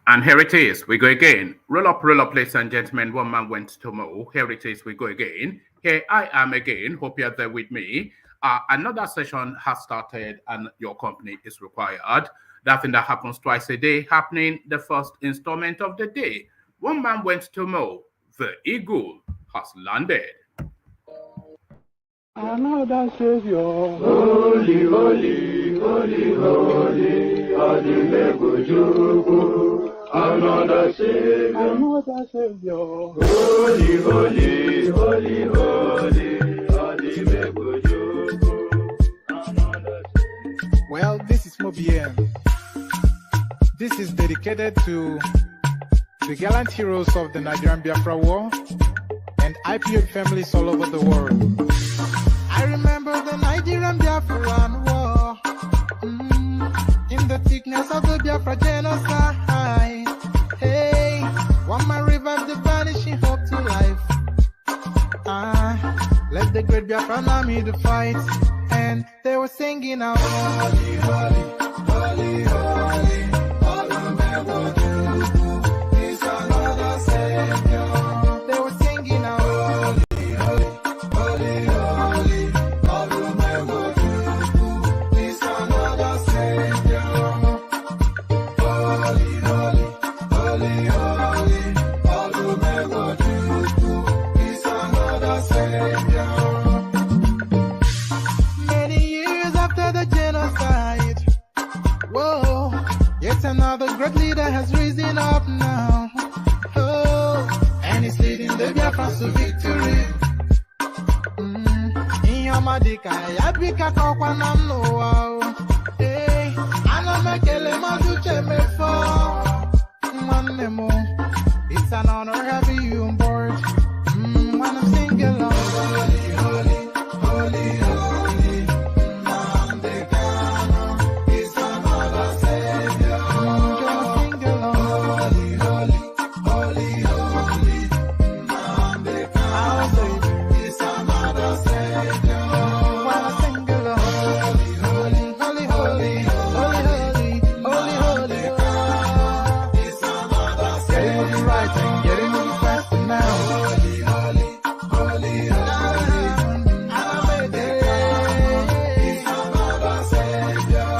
And here it is. We go again. Roll up, ladies and gentlemen. One man went to mow. Here it is. We go again. Here I am again. Hope you're there with me. Another session has started, and your company is required. That thing that happens twice a day, happening the first installment of the day. One man went to mow. The eagle has landed. Another Savior. Holy, holy, holy, holy, Adimebujuku. Another Savior. Another Savior. Holy, holy, holy, holy, Adimebujuku. Another Savior. Well, this is Mobien. This is dedicated to the gallant heroes of the Nigerian Biafra War and IPO families all over the world. I remember the Nigerian Biafran War, in the thickness of the Biafra genocide. Hey, one man revived the vanishing hope to life. Let the great Biafran army to fight, and they were singing out, holy, holy, holy, holy, all the Biafra is another Savior. They were singing out, holy, holy, holy, holy, all the Biafra is another Savior. Holy, holy, holy, holy, all the Biafra is another Savior. Many years after the genocide, whoa, yet another great leader has risen up now. Oh, and he's leading the Biafrans to victory. Inyamadika yabika kwa namno. Hey, anamekele maduche mefo. Manemo, it's an honor having you on board. When I'm singing along, holy, holy, holy, holy, Namdekano is another Savior. Just sing along, holy, holy, holy, holy, Namdekano is another Savior. When I sing along, holy, holy, holy, holy, holy, holy, holy, is another Savior. Getting it right and getting it faster now. Holy, holy, holy, holy, is another Savior.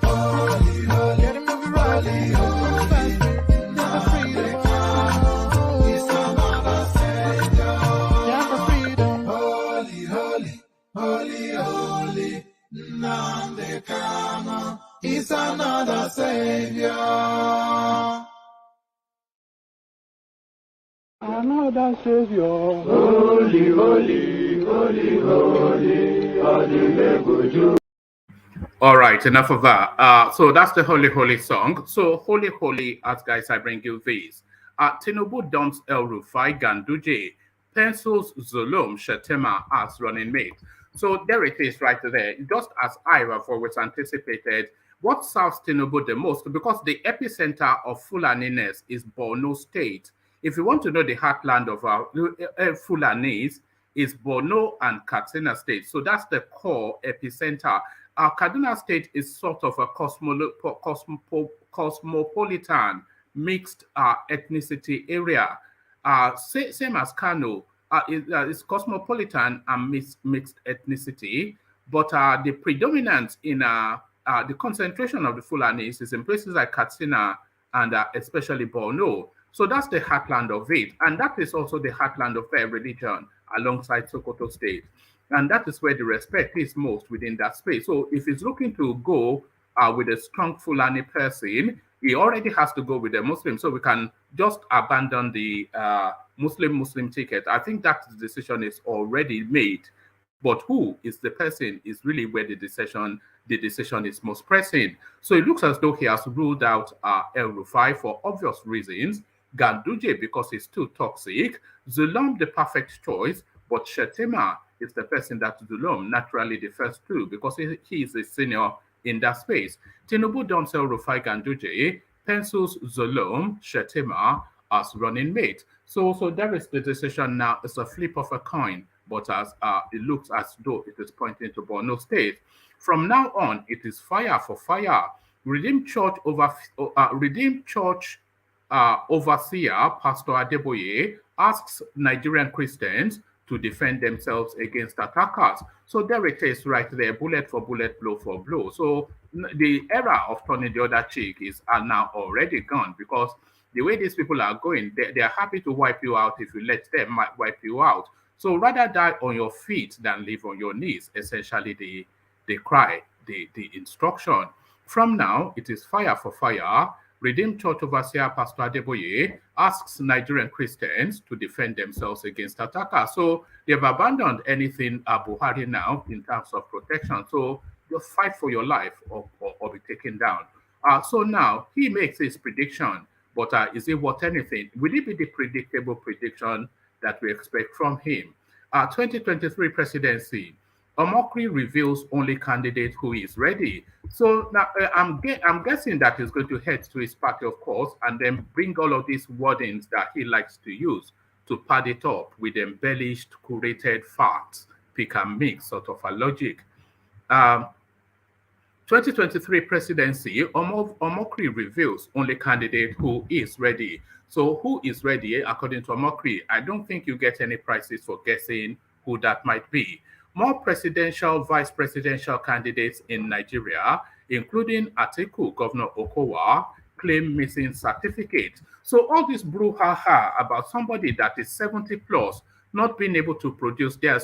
Holy, holy, getting it right, faster, for freedom. Is another Savior. Yeah, for freedom. Holy, holy, holy, holy, Namdekano is another Savior. Another Savior. Holy, holy, holy, holy, Adimebujuku. All right, enough of that. So that's the Holy Holy song. So Holy Holy, as guys, I bring you this. Tinubu dumps El Rufai Ganduje, pencils Zulum Shettima as running mate. So there it is right there. Just as I have always anticipated, what serves Tinubu the most, because the epicenter of Fulaniness is Borno State. If you want to know the heartland of our Fulanis, is Borno and Katsina State. So that's the core epicenter. Kaduna State is sort of a cosmopolitan mixed ethnicity area. Same as Kano, it's cosmopolitan and mixed ethnicity, but the predominance in the concentration of the Fulanis is in places like Katsina and especially Borno. So that's the heartland of it. And that is also the heartland of fair religion alongside Sokoto State. And that is where the respect is most within that space. So if he's looking to go with a strong Fulani person, he already has to go with a Muslim. So we can just abandon the Muslim ticket. I think that decision is already made. But who is the person is really where the decision is most pressing. So it looks as though he has ruled out El Rufai for obvious reasons. Ganduje because he's too toxic. Zulum the perfect choice, but Shettima is the person that Zulum naturally defers to because he is a senior in that space. Tinubu don't sell Rufai Ganduje, pencils Zulum, Shettima as running mate. So there is the decision now. It's a flip of a coin, but as it looks as though it is pointing to Borno State. From now on, it is fire for fire. Redeemed Church overseer Pastor Adeboye asks Nigerian Christians to defend themselves against attackers. So there it is right there, bullet for bullet, blow for blow. So the era of turning the other cheek are now already gone, because the way these people are going, they are happy to wipe you out if you let them wipe you out. So rather die on your feet than live on your knees, essentially the cry, the instruction. From now, it is fire for fire. Redeemed Church overseer Pastor Adeboye asks Nigerian Christians to defend themselves against attackers. So they've abandoned anything Buhari now in terms of protection. So just fight for your life or be taken down. So now he makes his prediction, but is it worth anything? Will it be the predictable prediction that we expect from him? 2023 presidency. Omokri reveals only candidate who is ready. So now I'm guessing that he's going to head to his party, of course, and then bring all of these wordings that he likes to use to pad it up with embellished, curated facts, pick and mix sort of a logic. 2023 presidency, Omokri reveals only candidate who is ready. So who is ready, according to Omokri? I don't think you get any prizes for guessing who that might be. More presidential, vice presidential candidates in Nigeria, including Atiku, Governor Okowa, claim missing certificate. So all this brouhaha about somebody that is 70 plus not being able to produce their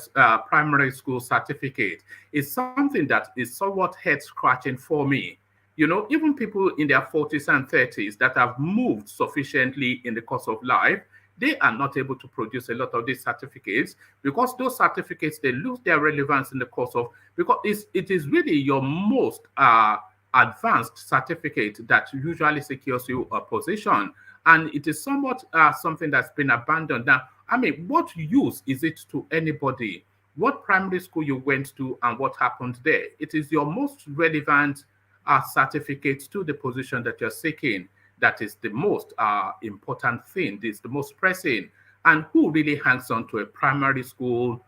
primary school certificate is something that is somewhat head-scratching for me. You know, even people in their 40s and 30s that have moved sufficiently in the course of life, they are not able to produce a lot of these certificates, because those certificates, they lose their relevance in the course of, because it is really your most advanced certificate that usually secures you a position. And it is somewhat something that's been abandoned. Now, I mean, what use is it to anybody? What primary school you went to and what happened there? It is your most relevant certificate to the position that you're seeking. That is the most important thing. This is the most pressing. And who really hangs on to a primary school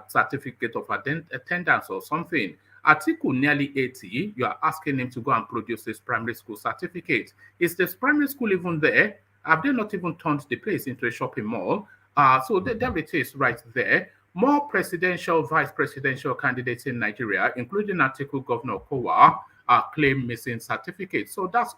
certificate of attendance or something? Atiku, nearly 80, you are asking him to go and produce his primary school certificate. Is this primary school even there? Have they not even turned the place into a shopping mall? So there it is right there. More presidential, vice presidential candidates in Nigeria, including Atiku, Governor Okowa, claim missing certificates. So that's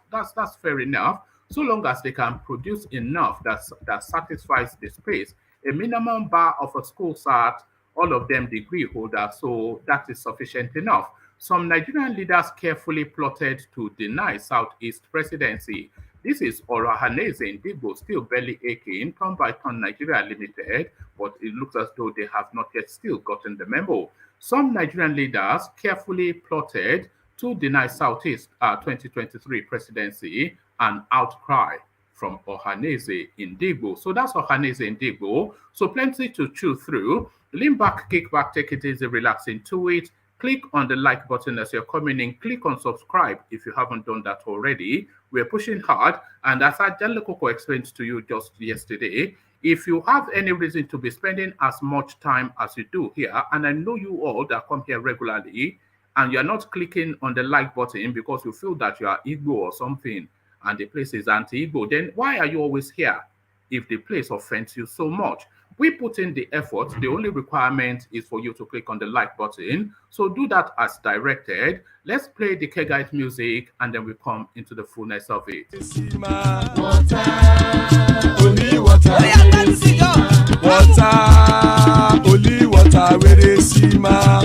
fair enough, so long as they can produce enough that satisfies the space. A minimum bar of a school cert, all of them degree holders, so that is sufficient enough. Some Nigerian leaders carefully plotted to deny Southeast presidency. This is Orahaneze Ndigbo, still belly aching, Turn by Turn Nigeria Limited, but it looks as though they have not yet still gotten the memo. Some Nigerian leaders carefully plotted to deny Southeast 2023 presidency, an outcry from Ohaneze Ndigbo. So that's Ohaneze Ndigbo. So plenty to chew through. Lean back, kick back, take it easy, relax into it. Click on the like button as you're coming in. Click on subscribe if you haven't done that already. We're pushing hard. And as Ajale Koko explained to you just yesterday, if you have any reason to be spending as much time as you do here, and I know you all that come here regularly, and you're not clicking on the like button because you feel that you are Igbo or something, and the place is anti-Igbo, then why are you always here if the place offends you so much? We put in the effort. The only requirement is for you to click on the like button. So do that as directed. Let's play the Kegite music, and then we come into the fullness of it. Only water, where they see ma.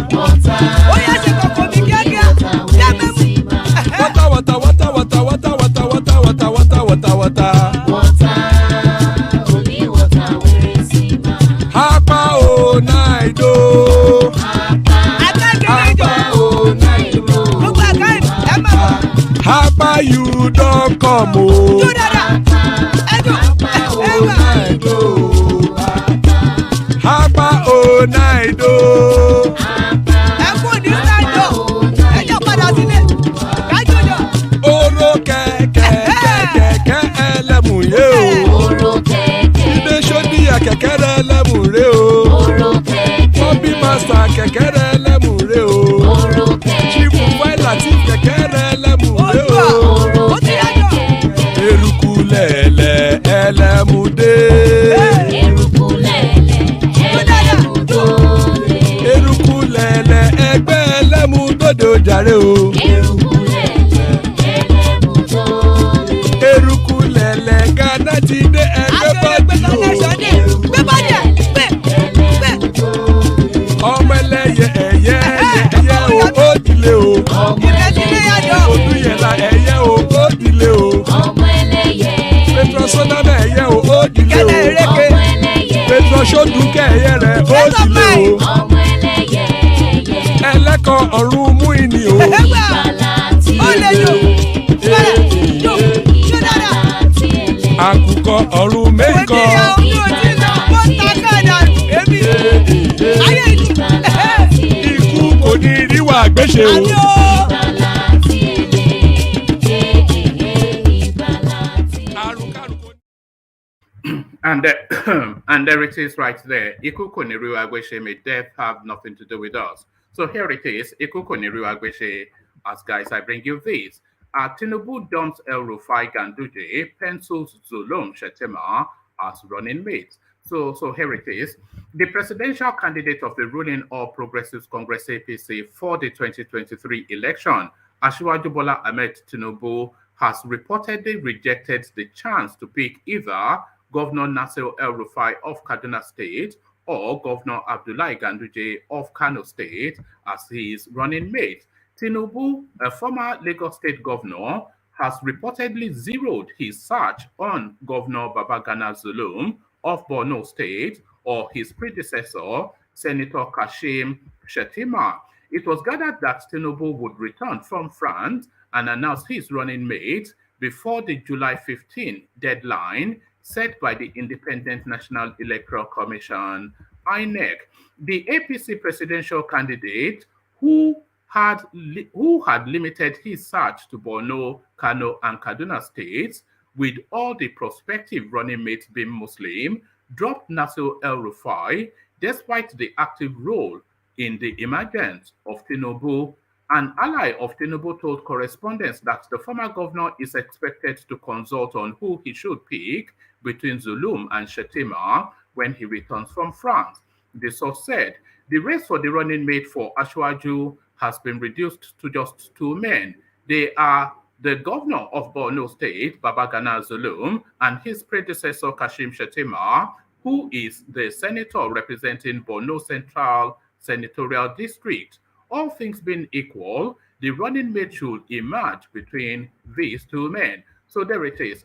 You don't come oh. Hapa oh night oh. Oro keke elemu ye o. Ibe shodi ya keke elemu re o. Bobby master keke elemu re o. Chief Rufai Latif keke elemu re o. gbéṣe o. ìgbàlà tí èlé ìgbàlà tí àrùn kárùn kò ní. And and there it is right there. Ikuko Niru Agweshe, may death have nothing to do with us. So here it is. Ikuko Niru Agweshe, as guys, I bring you this. Tinubu dumps El Rufai Ganduje, pencils Zulum Shettima as running mates. So here it is. The presidential candidate of the ruling All Progressives Congress APC for the 2023 election, Asiwaju Bola Ahmed Tinubu, has reportedly rejected the chance to pick either Governor Nasir El-Rufai of Kaduna State or Governor Abdullahi Ganduje of Kano State as his running mate. Tinubu, a former Lagos State governor, has reportedly zeroed his search on Governor Babagana Zulum of Borno State or his predecessor, Senator Kashim Shettima. It was gathered that Tinubu would return from France and announce his running mate before the July 15 deadline set by the Independent National Electoral Commission, INEC. The APC presidential candidate who had limited his search to Borno, Kano, and Kaduna states, with all the prospective running mates being Muslim, dropped Nasir El-Rufai despite the active role in the emergence of Tinubu. An ally of Tinubu told correspondents that the former governor is expected to consult on who he should pick between Zulum and Shettima when he returns from France. The source said the race for the running mate for Asiwaju has been reduced to just two men. They are the governor of Borno State, Babagana Zulum, and his predecessor, Kashim Shettima, who is the senator representing Borno Central Senatorial District. All things being equal, the running mate should emerge between these two men. So there it is.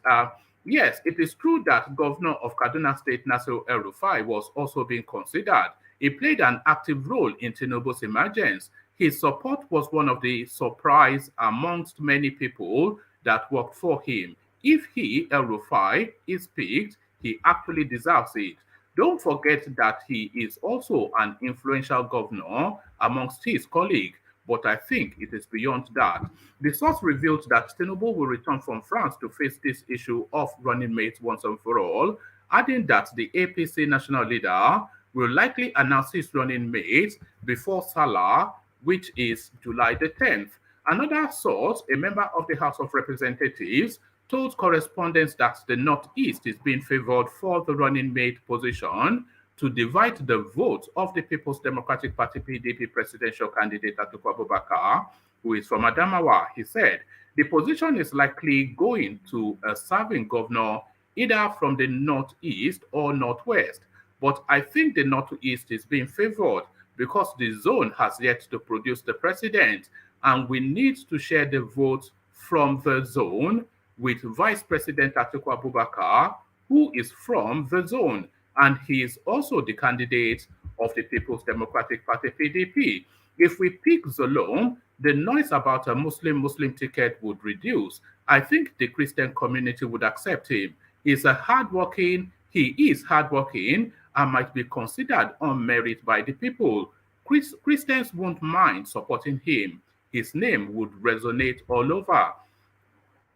Yes, it is true that Governor of Kaduna State, Nasir El-Rufai, was also being considered. He played an active role in Tinubu's emergence. His support was one of the surprise amongst many people that worked for him. If he, El-Rufai, is picked, he actually deserves it. Don't forget that he is also an influential governor amongst his colleagues, but I think it is beyond that. The source revealed that Tinubu will return from France to face this issue of running mates once and for all, adding that the APC national leader will likely announce his running mate before Salah, which is July the 10th. Another source, a member of the House of Representatives, told correspondents that the Northeast is being favored for the running mate position to divide the vote of the People's Democratic Party PDP presidential candidate Atiku Abubakar, who is from Adamawa. He said the position is likely going to a serving governor either from the Northeast or Northwest. But I think the Northeast is being favored because the zone has yet to produce the president, and we need to share the vote from the zone with Vice President Atiku Abubakar, who is from the zone, and he is also the candidate of the People's Democratic Party PDP. If we pick Zulum, the noise about a Muslim ticket would reduce. I think the Christian community would accept him. He is hardworking and might be considered on merit by the people. Christians won't mind supporting him. His name would resonate all over.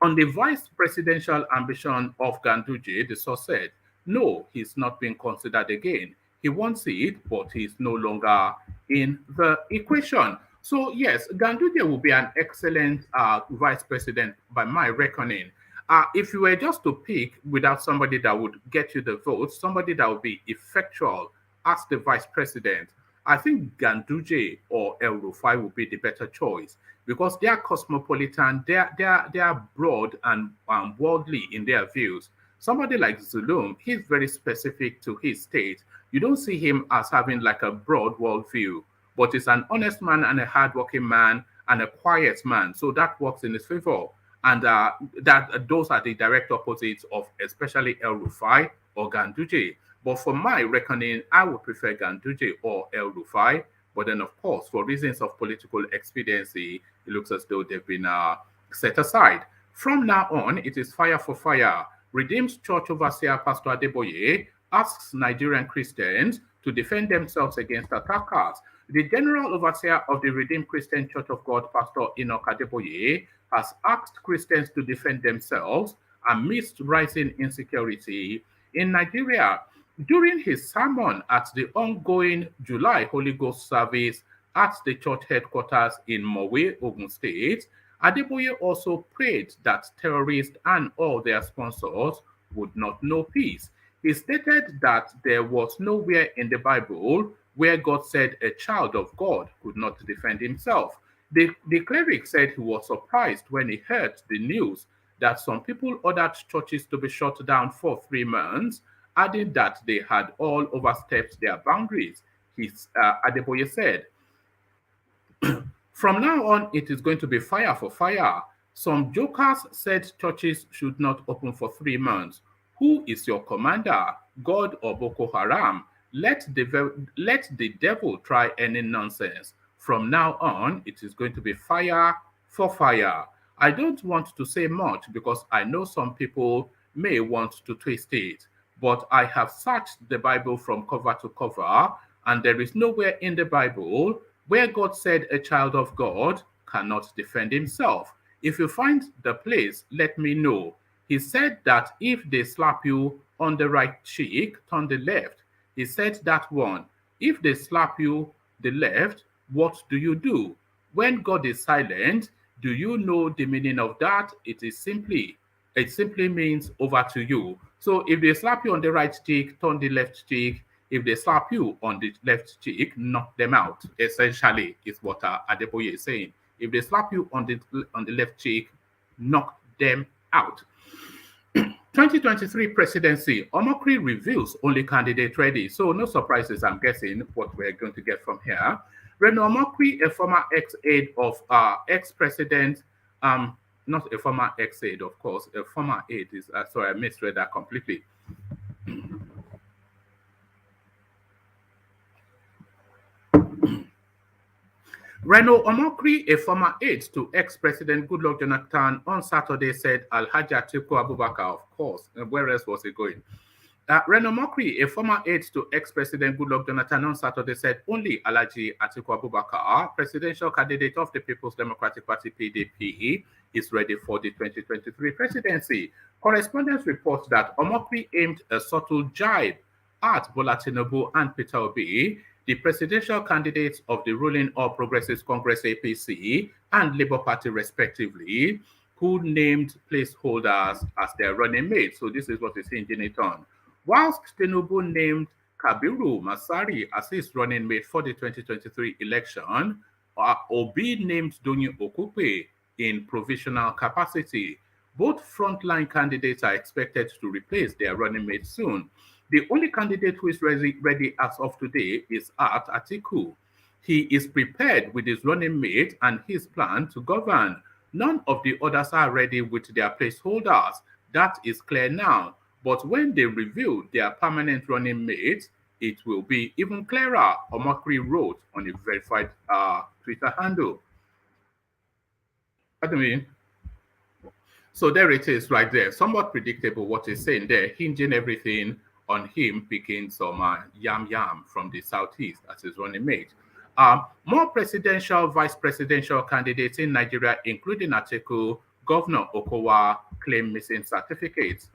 On the vice presidential ambition of Ganduje, the source said, no, he's not being considered again. He wants it, but he's no longer in the equation. So yes, Ganduje will be an excellent vice president by my reckoning. If you were just to pick without somebody that would get you the votes, somebody that would be effectual as the vice president, I think Ganduje or El-Rufai would be the better choice because they are cosmopolitan, they are broad and worldly in their views. Somebody like Zulum, he's very specific to his state. You don't see him as having like a broad worldview, but he's an honest man and a hardworking man and a quiet man. So that works in his favor. And those are the direct opposites of especially El-Rufai or Ganduje. But for my reckoning, I would prefer Ganduje or El-Rufai. But then, of course, for reasons of political expediency, it looks as though they've been set aside. From now on, it is fire for fire. Redeemed Church Overseer Pastor Adeboye asks Nigerian Christians to defend themselves against attackers. The General Overseer of the Redeemed Christian Church of God, Pastor Enoch Adeboye, has asked Christians to defend themselves amidst rising insecurity in Nigeria. During his sermon at the ongoing July Holy Ghost service at the church headquarters in Mowe, Ogun State, Adeboye also prayed that terrorists and all their sponsors would not know peace. He stated that there was nowhere in the Bible where God said a child of God could not defend himself. The cleric said he was surprised when he heard the news that some people ordered churches to be shut down for 3 months, adding that they had all overstepped their boundaries. Adeboye said, from now on, it is going to be fire for fire. Some jokers said churches should not open for 3 months. Who is your commander, God or Boko Haram? Let the devil try any nonsense. From now on, it is going to be fire for fire. I don't want to say much because I know some people may want to twist it, but I have searched the Bible from cover to cover, and there is nowhere in the Bible where God said a child of God cannot defend himself. If you find the place, let me know. He said that if they slap you on the right cheek, turn the left. He said that one. If they slap you the left, what do you do? When God is silent, do you know the meaning of that? It simply means over to you. So if they slap you on the right cheek, turn the left cheek. If they slap you on the left cheek, knock them out. Essentially, is what Adeboye is saying. If they slap you on the left cheek, knock them out. 2023 presidency, Omokri reveals only candidate ready. So no surprises, I'm guessing, what we're going to get from here. Reno Omokri, a former ex-aide of ex-president, not a former ex-aide, of course, a former aide is, sorry, I misread that completely. Reno Omokri, a former aide to ex-president Goodluck Jonathan, on Saturday said Alhaji Atiku Abubakar, of course, where else was he going? Reno Omokri, a former aide to ex-president Goodluck Jonathan, on Saturday said only Alhaji Atiku Abubakar, presidential candidate of the People's Democratic Party PDP, is ready for the 2023 presidency. Correspondents report that Omokri aimed a subtle jibe at Bola Tinubu and Peter Obi, the presidential candidates of the ruling All Progressives Congress APC and Labour Party respectively, who named placeholders as their running mates. So this is what is hinging it on. Whilst Tinubu named Kabiru Masari as his running mate for the 2023 election, Obi named Donyi Okupe in provisional capacity. Both frontline candidates are expected to replace their running mates soon. The only candidate who is ready as of today is Atiku. He is prepared with his running mate and his plan to govern. None of the others are ready with their placeholders. That is clear now. But when they reveal their permanent running mates, it will be even clearer, Omokri wrote on a verified Twitter handle. What do you mean? So there it is right there. Somewhat predictable what he's saying there, hinging everything on him picking some yam from the southeast as his running mate. More presidential, vice presidential candidates in Nigeria, including Atiku, Governor Okowa, claim missing certificates.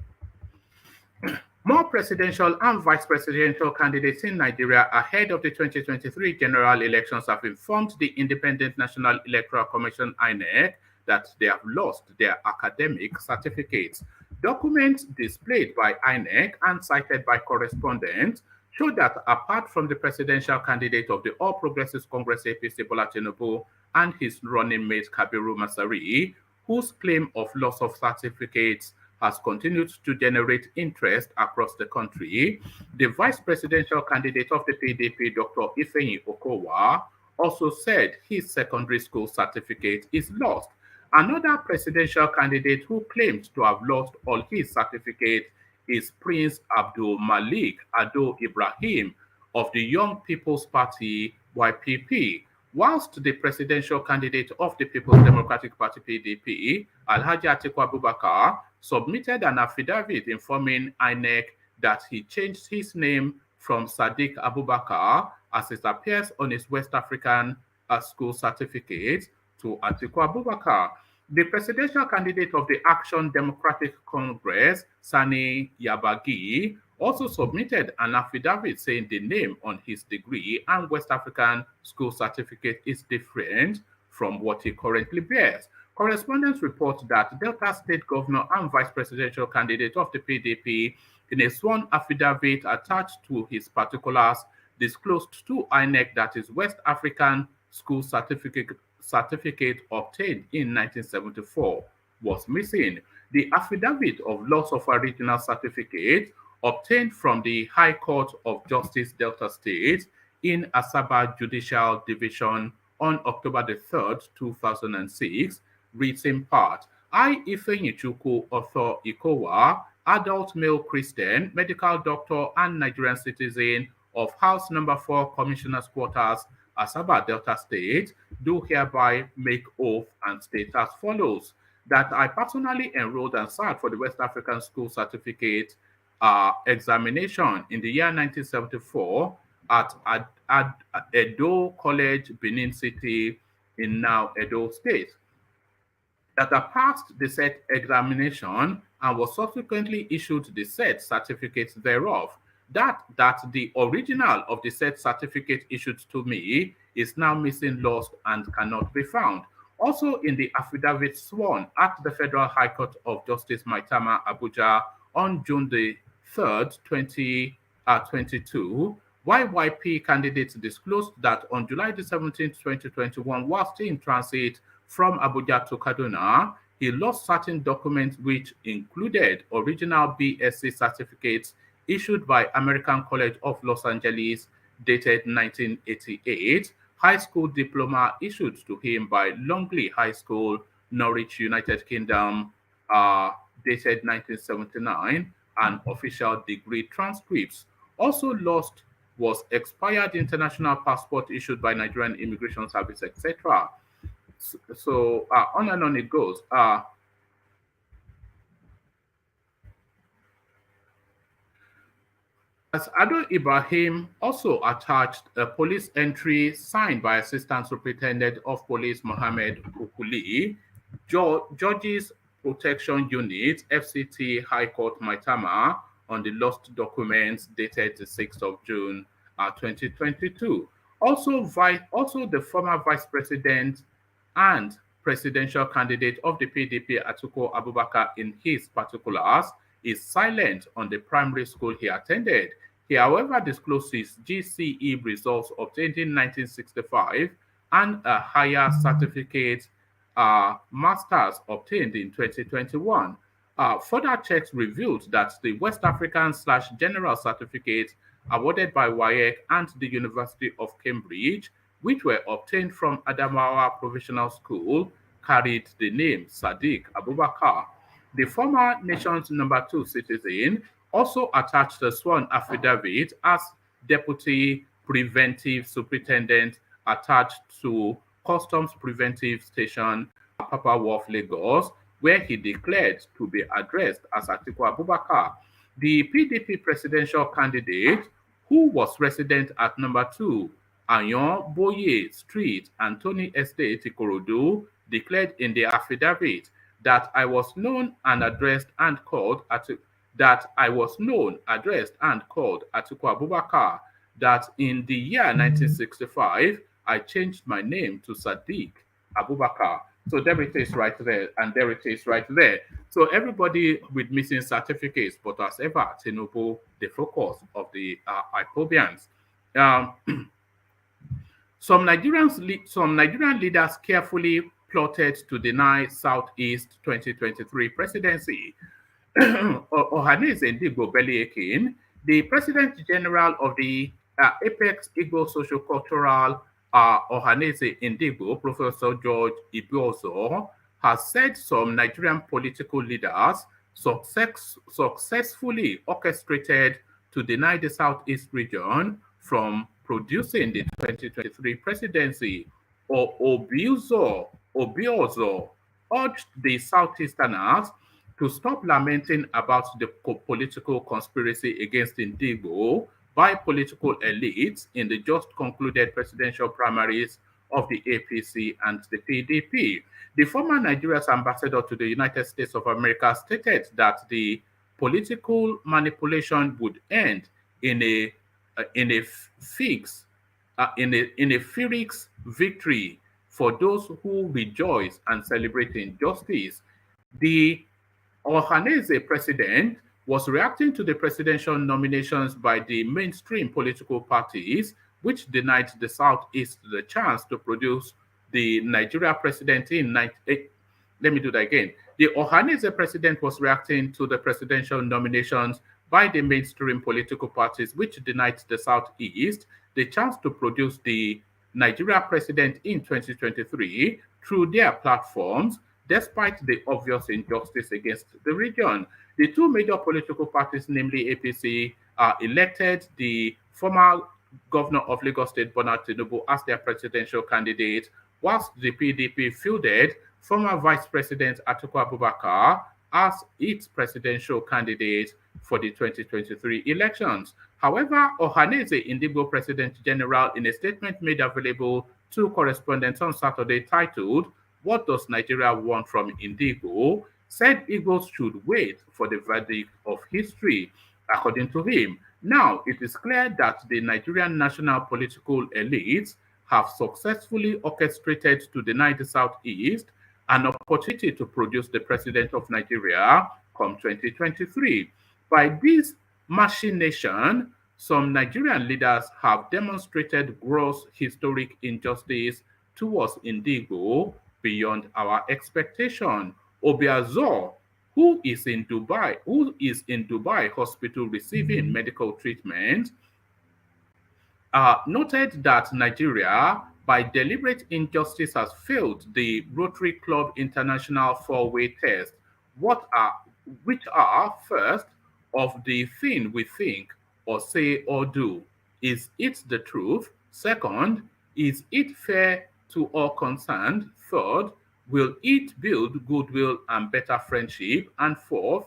More presidential and vice presidential candidates in Nigeria ahead of the 2023 general elections have informed the Independent National Electoral Commission, INEC, that they have lost their academic certificates. Documents displayed by INEC and cited by correspondents show that apart from the presidential candidate of the All Progressives Congress APC, Bola Tinubu, and his running mate Kabiru Masari, whose claim of loss of certificates has continued to generate interest across the country, the vice presidential candidate of the PDP, Dr. Ifeanyi Okowa, also said his secondary school certificate is lost. Another presidential candidate who claimed to have lost all his certificates is Prince Abdul Malik Ado Ibrahim of the Young People's Party, YPP, whilst the presidential candidate of the People's Democratic Party, PDP, Alhaji Atiku Abubakar, submitted an affidavit informing INEC that he changed his name from Sadiq Abubakar, as it appears on his West African school certificate, to Atiku Abubakar. The presidential candidate of the Action Democratic Congress, Sani Yabagi, also submitted an affidavit saying the name on his degree and West African school certificate is different from what he currently bears. Correspondents report that Delta State Governor and Vice Presidential candidate of the PDP, in a sworn affidavit attached to his particulars, disclosed to INEC that his West African school certificate obtained in 1974 was missing. The affidavit of loss of original certificate obtained from the High Court of Justice Delta State in Asaba Judicial Division on October the 3rd, 2006, reads in part, I, Ifeanyichukwu Otho Ikowa, adult male Christian, medical doctor, and Nigerian citizen of House Number 4 Commissioner's Quarters, Asaba Delta State, do hereby make oath and state as follows, that I personally enrolled and sat for the West African School Certificate examination in the year 1974 at Edo College, Benin City, in now Edo State, that I passed the set examination and was subsequently issued the set certificate thereof. That the original of the set certificate issued to me is now missing, lost, and cannot be found. Also in the affidavit sworn at the Federal High Court of Justice Maitama, Abuja, on June the 3rd, 2022, YYP candidates disclosed that on July the 17th, 2021, whilst in transit from Abuja to Kaduna, he lost certain documents which included original BSc certificates issued by American College of Los Angeles, dated 1988, high school diploma issued to him by Longley High School, Norwich, United Kingdom, dated 1979, and official degree transcripts. Also lost was expired international passport issued by Nigerian Immigration Service, etc. So on and on it goes. As Ado Ibrahim also attached a police entry signed by Assistant Superintendent of Police Mohammed Kukuli, Judges Protection Unit, FCT High Court Maitama, on the lost documents dated the 6th of June 2022. Also the former Vice President and presidential candidate of the PDP, Atiku Abubakar, in his particulars, is silent on the primary school he attended. He, however, disclosed his GCE results obtained in 1965 and a higher certificate, master's, obtained in 2021. Further checks revealed that the West African/General certificate awarded by WAEC and the University of Cambridge, which were obtained from Adamawa Provisional School, carried the name Sadiq Abubakar. The former nation's number 2 citizen also attached a sworn affidavit as Deputy Preventive Superintendent attached to Customs Preventive Station, Papa Wharf, Lagos, where he declared to be addressed as Atiku Abubakar. The PDP presidential candidate, who was resident at number 2, Ayon Boye Street, Anthony Estate, Ikorodu, declared in the affidavit that I was known and addressed and called Atiku Abubakar, that in the year 1965, I changed my name to Sadiq Abubakar. So there it is right there, and there it is right there. So everybody with missing certificates, but as ever, Tinubu, the focus of the IPOBians. Some Nigerian leaders carefully plotted to deny Southeast 2023 presidency. Ohaneze Ndigbo Beliekin, the President General of the Apex Igbo Sociocultural Ohaneze Ndigbo, Professor George Ibiozo, has said some Nigerian political leaders successfully orchestrated to deny the Southeast region from producing the 2023 presidency. Obiozo urged the Southeasterners to stop lamenting about the political conspiracy against Ndigbo by political elites in the just concluded presidential primaries of the APC and the PDP. The former Nigeria's ambassador to the United States of America stated that the political manipulation would end in a Pyrrhic victory for those who rejoice and celebrate injustice. The Ohaneze president was reacting to the presidential nominations by the mainstream political parties, which denied the Southeast the chance to produce the Nigeria president in 19... Let me do that again. The Ohaneze president was reacting to the presidential nominations by the mainstream political parties, which denied the Southeast the chance to produce the Nigeria president in 2023 through their platforms, despite the obvious injustice against the region. The two major political parties, namely APC, elected the former governor of Lagos State, Tinubu, as their presidential candidate, whilst the PDP fielded former Vice President Atiku Abubakar as its presidential candidate for the 2023 elections. However, Ohaneze Ndigbo President General, in a statement made available to correspondents on Saturday titled, "What does Nigeria want from Ndigbo?" said Igbos should wait for the verdict of history. According to him, now it is clear that the Nigerian national political elites have successfully orchestrated to deny the Southeast an opportunity to produce the president of Nigeria come 2023. By this machination, some Nigerian leaders have demonstrated gross historic injustice towards Ndigbo beyond our expectation. Obiazor, who is in Dubai hospital receiving medical treatment, noted that Nigeria, by deliberate injustice, has failed the Rotary Club International four-way test, which are first, of the thing we think or say or do. Is it the truth? Second, is it fair to all concerned? Third, will it build goodwill and better friendship? And fourth,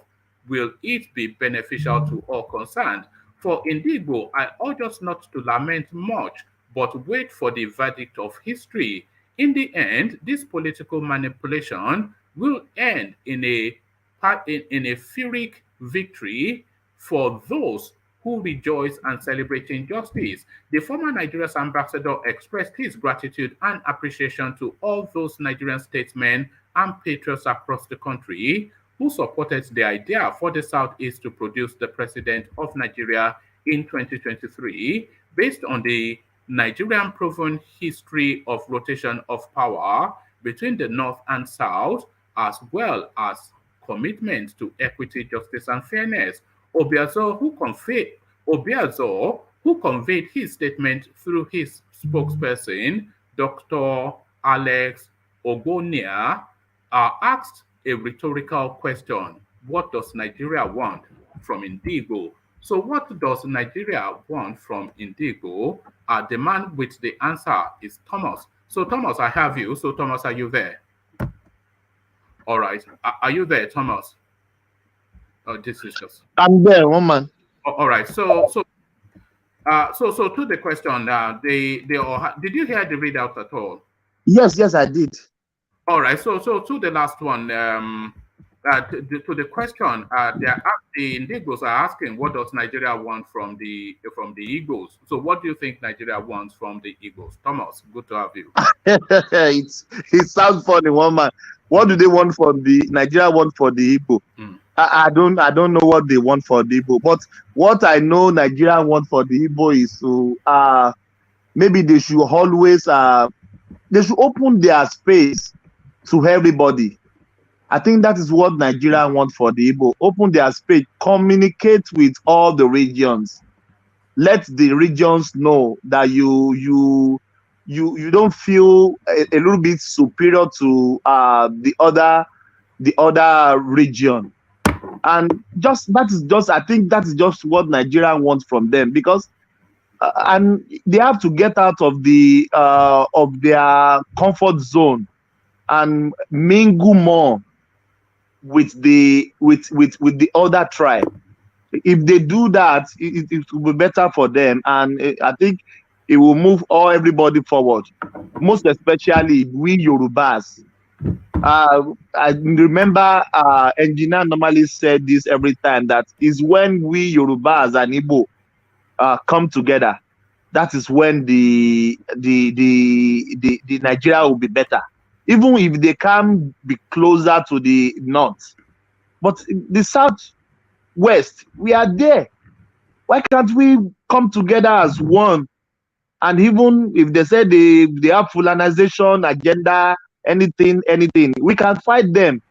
will it be beneficial to all concerned? For Ndigbo, I urge us not to lament much, but wait for the verdict of history. In the end, this political manipulation will end in a Pyrrhic victory for those who rejoice and celebrate injustice. The former Nigeria's ambassador expressed his gratitude and appreciation to all those Nigerian statesmen and patriots across the country who supported the idea for the Southeast to produce the president of Nigeria in 2023, based on the Nigerian proven history of rotation of power between the North and South, as well as commitment to equity, justice, and fairness. Obiazor, who conveyed his statement through his spokesperson, Dr. Alex Ogonia, asked a rhetorical question: what does Nigeria want from Ndigbo? So what does Nigeria want from Ndigbo? The man with the answer is Thomas. So Thomas, I have you. So Thomas, are you there? All right. Are you there, Thomas? Oh, this is just... I'm there, woman. All right. So to the question, did you hear the readout at all? Yes, I did. All right. So to the last one, to the question, the Ndigbos are asking, what does Nigeria want from the Igbos? So what do you think Nigeria wants from the Igbos? Thomas, good to have you. It sounds funny, woman. What do they want from the Nigeria want for the Igbo? I don't know what they want for the Igbo, but what I know Nigeria want for the Igbo is to maybe they should always they should open their space to everybody. I think that is what Nigeria want for the Igbo. Open their space, communicate with all the regions. Let the regions know that you don't feel a little bit superior to the other region. And I think that is just what Nigeria wants from them, because and they have to get out of their comfort zone and mingle more with the other tribe. If they do that, it will be better for them, and I think it will move everybody forward. Most especially we Yorubas. I remember engineer normally said this every time, that is when we Yorubas and Igbo come together, that is when the Nigeria will be better, even if they can be closer to the north. But the southwest, we are there. Why can't we come together as one? And even if they say they have Fulanization agenda, anything, we can fight them.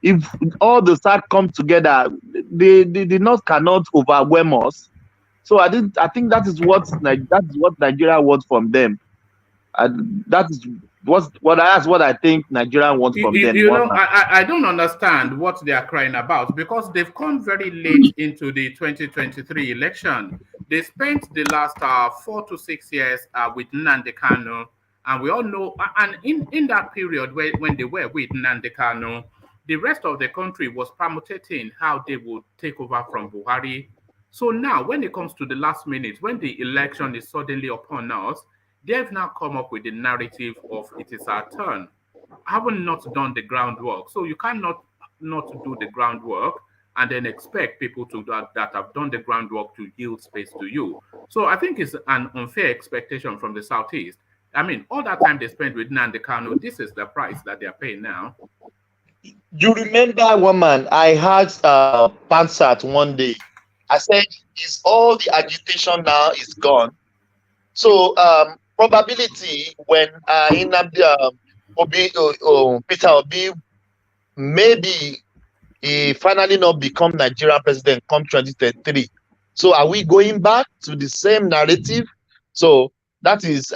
If all the South come together, the North cannot overwhelm us. So I think that is what Nigeria wants from them. That is what I think Nigeria wants from them. I don't understand what they are crying about, because they've come very late into the 2023 election. They spent the last 4 to 6 years with Nnamdi Kanu, and we all know, and in that period when they were with Nnamdi Kanu, the rest of the country was permutating how they would take over from Buhari. So now, when it comes to the last minute, when the election is suddenly upon us, they've now come up with the narrative of it is our turn. Haven't not done the groundwork. So you cannot not do the groundwork and then expect people to that have done the groundwork to yield space to you. So I think it's an unfair expectation from the Southeast. I mean, all that time they spent with Nnamdi Kanu, this is the price that they're paying now. You remember, woman, I had Pansat one day. I said, is all the agitation now is gone? So probability when Peter Obi maybe he finally not become Nigerian president come 2033. So are we going back to the same narrative? So that is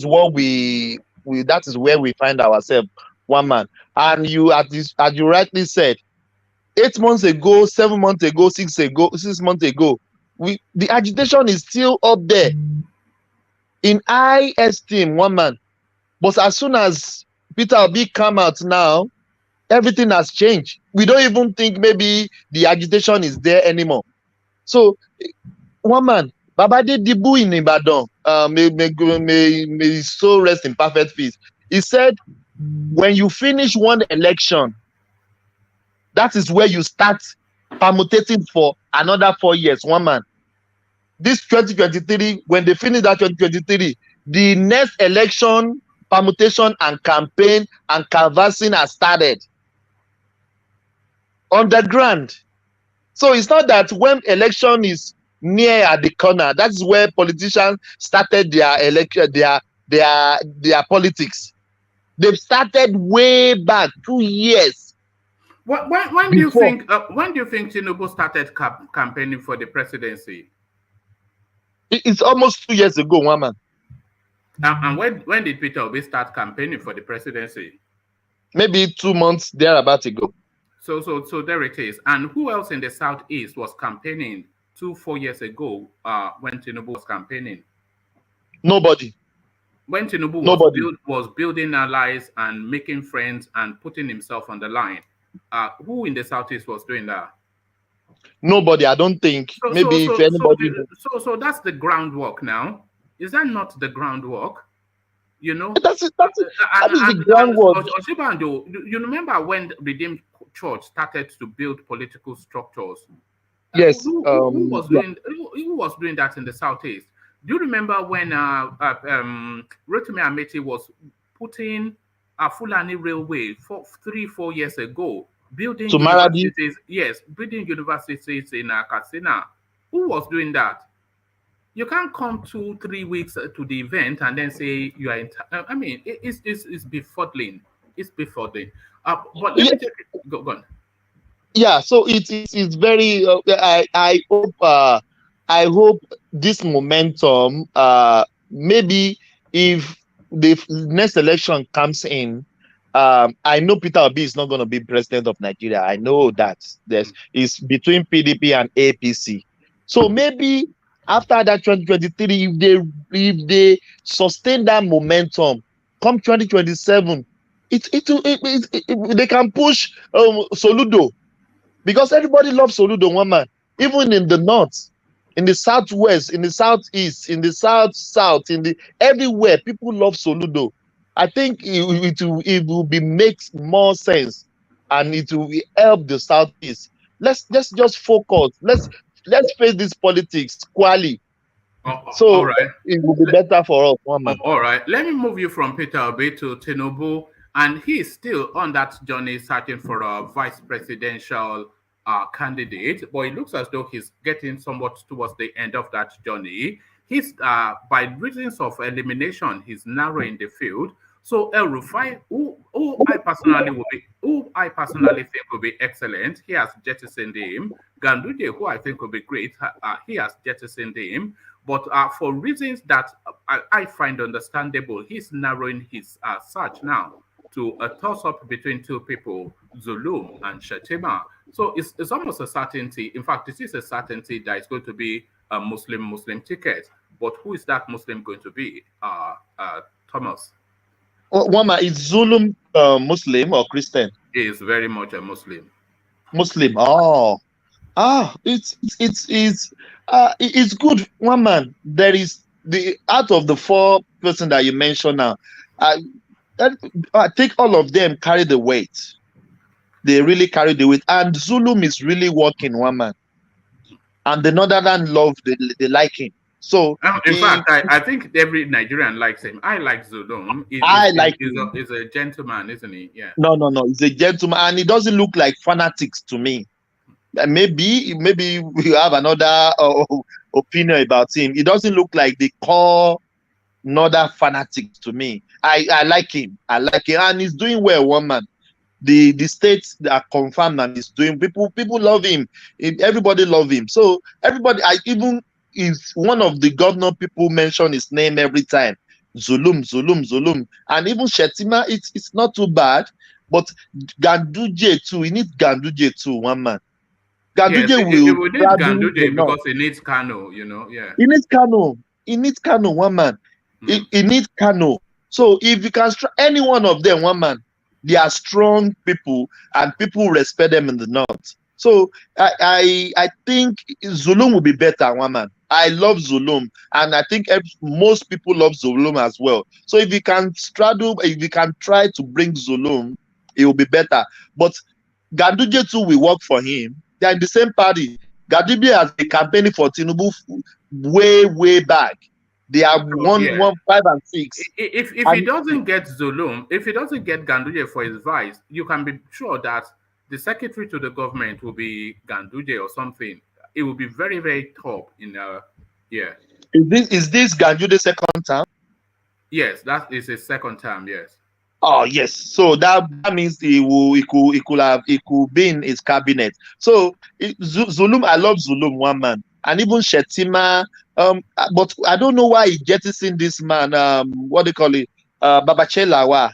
what we that is where we find ourselves, one man. And you as you rightly said, 8 months ago, 7 months ago, 6 months ago, the agitation is still up there in high esteem, one man. But as soon as Peter Obi come out now, everything has changed. We don't even think maybe the agitation is there anymore. So, one man, Babade Dibu in Ibadan, may his soul rest in perfect peace. He said, when you finish one election, that is where you start permutating for another 4 years, one man. This 2023, when they finish that 2023, the next election, permutation and campaign and canvassing has started underground. So it's not that when election is near at the corner, that's where politicians started their election, their politics. They've started way back 2 years. When do you think Tinubu started campaigning for the presidency? It's almost 2 years ago, one man. And when did Peter Obi start campaigning for the presidency? Maybe 2 months thereabout ago. So there it is. And who else in the Southeast was campaigning 2-4 years ago when Tinubu was campaigning? Nobody. When Tinubu was building allies and making friends and putting himself on the line, who in the Southeast was doing that? Nobody, I don't think. If anybody. So that's the groundwork now. Is that not the groundwork? You know? That is the groundwork. Oshibando, you remember when Redeemed Church started to build political structures? Yes. Who was doing that in the Southeast? Do you remember when Rotimi Ameti was putting a Fulani Railway 3-4 years ago, building universities? Yes, building universities in Katsina. Who was doing that? You can't come 2-3 weeks to the event and then say you are. I mean, it's befuddling. It's befuddling. But let me take it. Go on. Yeah. So it's very. I hope this momentum. Maybe if the next election comes in, I know Peter Obi is not going to be president of Nigeria. I know that it's between PDP and APC. So maybe after that 2023, if they sustain that momentum, come 2027, they can push Soludo, because everybody loves Soludo, one man. even in the north, in the southwest, in the southeast, in the south, in the everywhere, people love Soludo. I think it will be makes more sense, and it will help the southeast. Let's just focus. Let's face this politics squarely. All So right. it will be better for us, one man. All right. Let me move you from Peter Obi to Tinubu, and he's still on that journey searching for a vice presidential candidate. But it looks as though he's getting somewhat towards the end of that journey. He's by reasons of elimination, he's narrowing the field. So El Rufai, who I personally think will be excellent, he has jettisoned him. Ganduje, who I think will be great, he has jettisoned him. But for reasons that I find understandable, he's narrowing his search now to a toss-up between two people, Zulum and Shettima. So it's almost a certainty. In fact, this is a certainty that it's going to be a Muslim ticket. But who is that Muslim going to be, Thomas? One man, is Zulum Muslim or Christian? He is very much a Muslim. Muslim. Oh. It's good, one man. There is the out of the 4 person that you mentioned now. I think all of them carry the weight. They really carry the weight, and Zulum is really working, one man. And the Northern love, they like him. So in fact, I think every Nigerian likes him. I like Zulum. He's a gentleman, isn't he? Yeah. No. He's a gentleman, and he doesn't look like fanatics to me. Maybe we have another opinion about him. He doesn't look like the core Northern fanatics to me. I like him. And he's doing well, one man. The states are confirmed, and he's doing. People love him. Everybody love him. So everybody, even is one of the governor, people mention his name every time. Zulum. And even Shettima, it's not too bad. But Ganduje too. We need Ganduje too, one man. Ganduje will need Ganduje because he needs Kano, yeah. He needs Kano, one man. He needs Kano. So if you can any one of them, one man, they are strong people, and people respect them in the north. So I think Zulum will be better, one man. I love Zulum, and I think most people love Zulum as well. So if you can try to bring Zulum, it will be better. But Ganduje too will work for him. They are in the same party. Ganduje has been campaigning for Tinubu way back. They are 1, 5, and 6. If he doesn't get Zulum, if he doesn't get Ganduje for his vice, you can be sure that the secretary to the government will be Ganduje or something. It will be very, very top in yeah. Is this Ganduje's second term? Yes, that is his second term. Yes. Oh yes, so that means he could be in his cabinet. So Zulum, I love Zulum, one man, and even Shettima. But I don't know why he jettisoned this man. What do you call it? Babachelawa,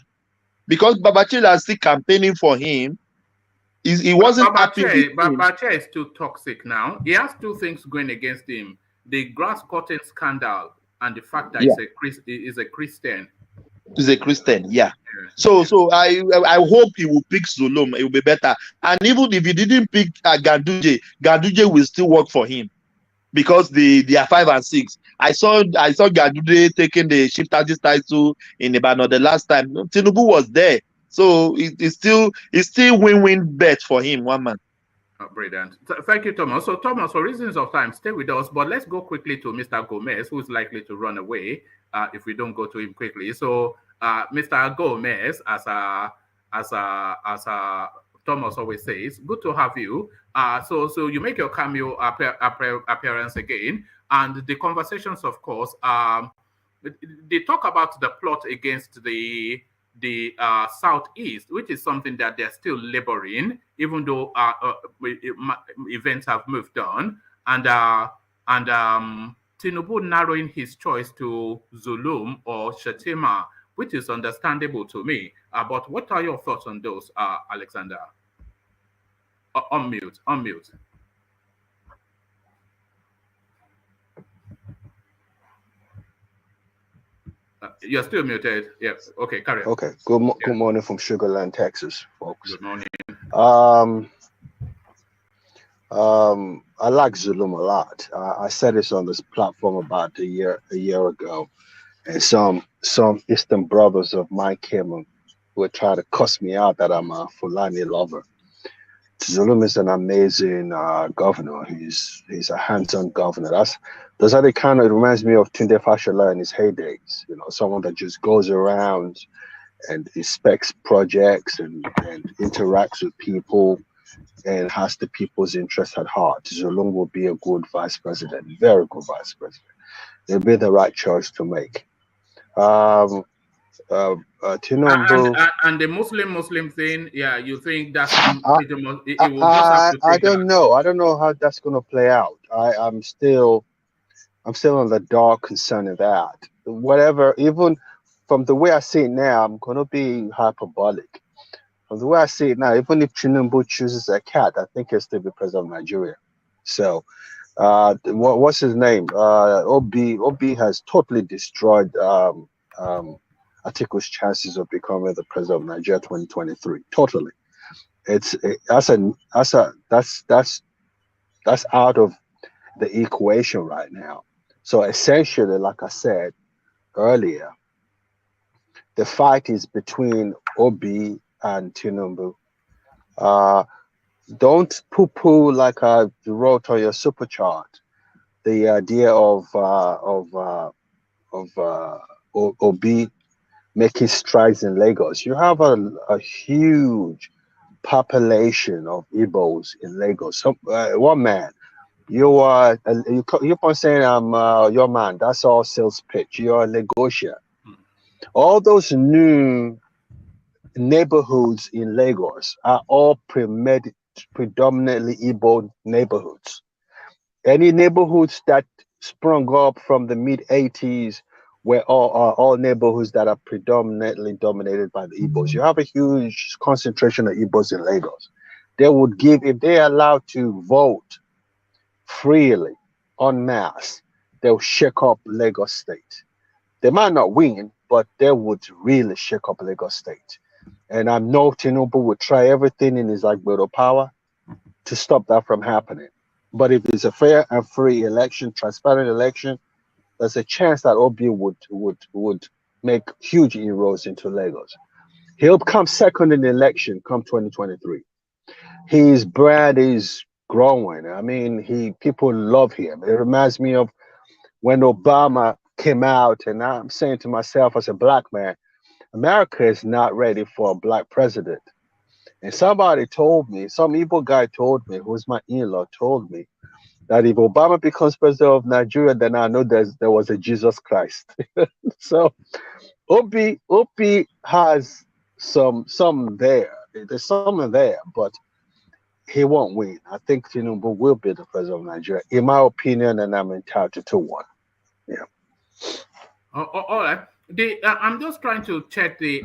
because Babachela is still campaigning for him. He wasn't happy. Babache is too toxic now. He has 2 things going against him: the grass cutting scandal and the fact that he's a Christian. He's a Christian, yeah. So I hope he will pick Zulum. It will be better. And even if he didn't pick Ganduje will still work for him, because they are 5 and 6. I saw Ganduje taking the chief justice title in Ibadan the last time. Tinubu was there, so it's still win-win bet for him, one man. Oh, brilliant. Thank you, Thomas. So Thomas, for reasons of time, stay with us, but let's go quickly to Mr. Gomez, who is likely to run away if we don't go to him quickly. So Mr. Gomez, as Thomas always says, good to have you. So you make your cameo appearance again, and the conversations, of course, they talk about the plot against the Southeast, which is something that they're still laboring, even though events have moved on, and Tinubu narrowing his choice to Zulum or Shettima, which is understandable to me. But what are your thoughts on those, Alexander? Unmute. You're still muted. Yes. Okay, carry on. Okay. Good morning from Sugarland, Texas, folks. Good morning. I like Zulum a lot. I said this on this platform about a year ago, and some Eastern brothers of mine came and would try to cuss me out that I'm a Fulani lover. Zulum is an amazing governor. He's a hands-on governor. Those are the kind of, it reminds me of Tunde Fashola in his heydays. You know, someone that just goes around and inspects projects and interacts with people and has the people's interest at heart. Zulum will be a good vice president, very good vice president. It'll be the right choice to make. Tinubu. And the Muslim thing, yeah, you think that's pretty much it will just have to I take that. don't know. I don't know how that's going to play out. I'm still on the dark concerning that. Whatever, even from the way I see it now, I'm going to be hyperbolic. From the way I see it now, even if Tinubu chooses a cat, I think he'll still be president of Nigeria. So, what's his name? Obi has totally destroyed Atiku's chances of becoming the president of Nigeria 2023. Totally. That's out of the equation right now. So essentially, like I said earlier, the fight is between Obi and Tinubu. Don't poo-poo like I wrote on your super chart the idea of Obi making strides in Lagos. You have a huge population of Igbos in Lagos. One man, you keep on saying I'm your man. That's all sales pitch. You're a Lagosian. All those new neighborhoods in Lagos are all predominantly Igbo neighborhoods. Any neighborhoods that sprung up from the mid-80s were all neighborhoods that are predominantly dominated by the Igbos. You have a huge concentration of Igbos in Lagos. They would give, if they're allowed to vote freely, en masse, they'll shake up Lagos State. They might not win, but they would really shake up Lagos State. And I know Tinubu would try everything in his Agbedo power to stop that from happening. But if it's a fair and free election, transparent election, there's a chance that Obi would make huge inroads into Lagos. He'll come second in the election come 2023. His brand is growing. I mean, people love him. It reminds me of when Obama came out, and I'm saying to myself as a black man, America is not ready for a black president. And somebody told me, some Igbo guy told me, who's my in-law, told me that if Obama becomes president of Nigeria, then I know there was a Jesus Christ. So Obi has some there. There's something there, but he won't win. I think Tinubu will be the president of Nigeria, in my opinion, and I'm entitled to one. Yeah. All right. I'm just trying to check the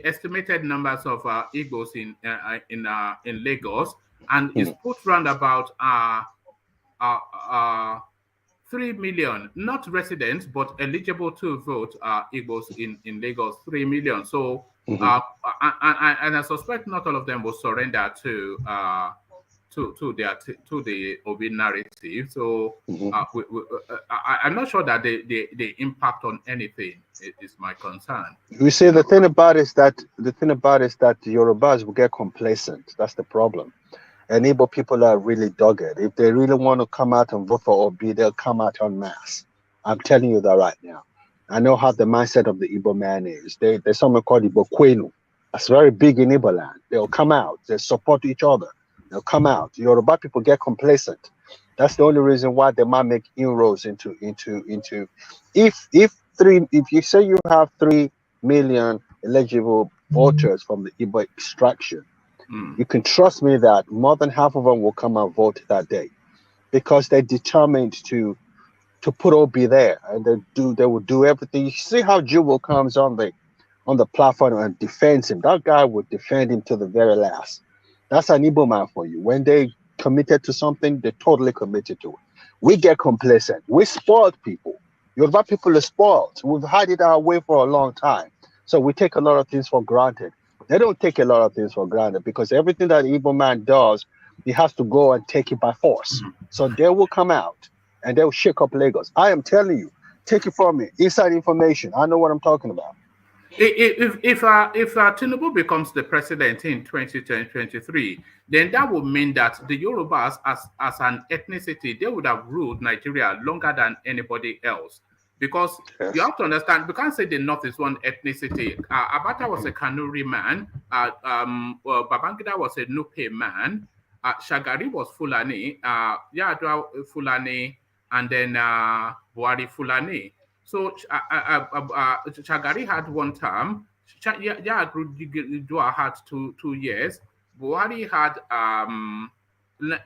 estimated numbers of Igbos in Lagos, and it's put round about 3 million, not residents but eligible to vote Igbos in Lagos, 3 million. So, and I suspect not all of them will surrender to the Obi narrative. So I'm not sure that they impact on anything. Is my concern. We say the thing about it is that the Yorubas will get complacent. That's the problem. And Igbo people are really dogged. If they really want to come out and vote for Obi, they'll come out en masse. I'm telling you that right now. I know how the mindset of the Igbo man is. There's something called Igbo Kwenu. That's very big in Igbo land. They'll come out. They support each other. They'll come out. Yoruba people get complacent. That's the only reason why they might make inroads into. If you say you have 3 million eligible voters from the Igbo extraction, you can trust me that more than half of them will come and vote that day, because they're determined to put Obi there, and they will do everything. You see how Jewel comes on the platform and defends him. That guy would defend him to the very last. That's an Igbo man for you. When they committed to something, they're totally committed to it. We get complacent. We spoiled people. Yoruba people are spoiled. We've had it our way for a long time. So we take a lot of things for granted. They don't take a lot of things for granted, because everything that Igbo man does, He has to go and take it by force. So they will come out and they'll shake up Lagos. I am telling you, take it from me. Inside information. I know what I'm talking about. If Tinubu becomes the president in 2023, then that would mean that the Yorubas, as an ethnicity, they would have ruled Nigeria longer than anybody else. Because you have to understand, we can't say the North is one ethnicity. Abata was a Kanuri man. Babangida was a Nupe man. Shagari was Fulani. Yadwa Fulani, and then Buhari Fulani. So Shagari had one term. Yadwa had 2 years. Buhari had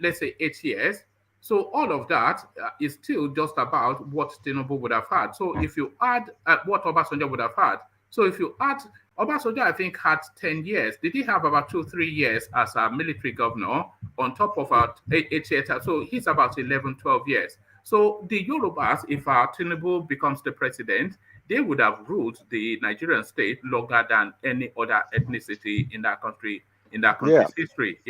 let's say 8 years. So all of that is still just about what Tinubu would have had. So if you add what Obasanjo would have had, so if you add, Obasanjo I think had 10 years. Did he have about 2-3 years as a military governor on top of 8 years? So he's about 11-12 years. So the Yorubas, if Tinubu becomes the president, they would have ruled the Nigerian state longer than any other ethnicity in that country, in that country's history.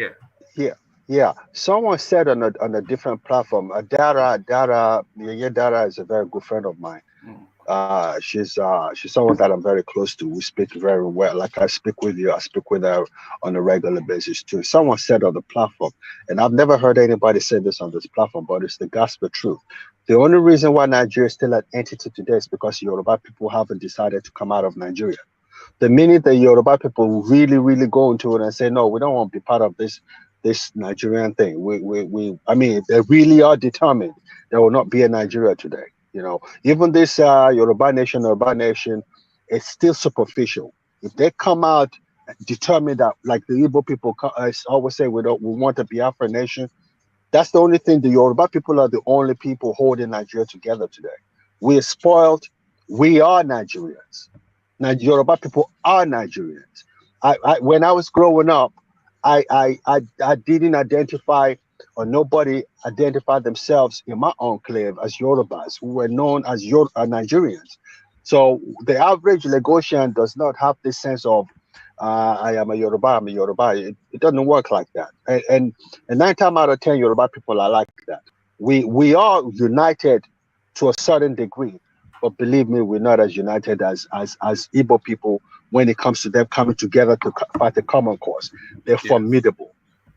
Yeah. Someone said on a different platform, Dara is a very good friend of mine. She's someone that I'm very close to. We speak very well. Like I speak with you, I speak with her on a regular basis too. Someone said on the platform, and I've never heard anybody say this on this platform, but it's the gospel truth. The only reason why Nigeria is still an entity today is because Yoruba people haven't decided to come out of Nigeria. The minute the Yoruba people really go into it and say, no, we don't want to be part of this Nigerian thing. I mean, they really are determined there will not be a Nigeria today. You know, even this Yoruba nation, it's still superficial. If they come out determined that, like the Igbo people always say, we want a Biafra nation, that's the only thing. The Yoruba people are the only people holding Nigeria together today. We are spoiled. We are Nigerians. Yoruba people are Nigerians. When I was growing up, I didn't identify, or nobody identified themselves in my enclave as Yorubas, who were known as Nigerians. So the average Lagosian does not have this sense of I am a Yoruba, I'm a Yoruba. It doesn't work like that. And 9 times out of 10 Yoruba people are like that. We are united to a certain degree, but believe me, we're not as united as Igbo people when it comes to them coming together to fight a common cause. They're formidable.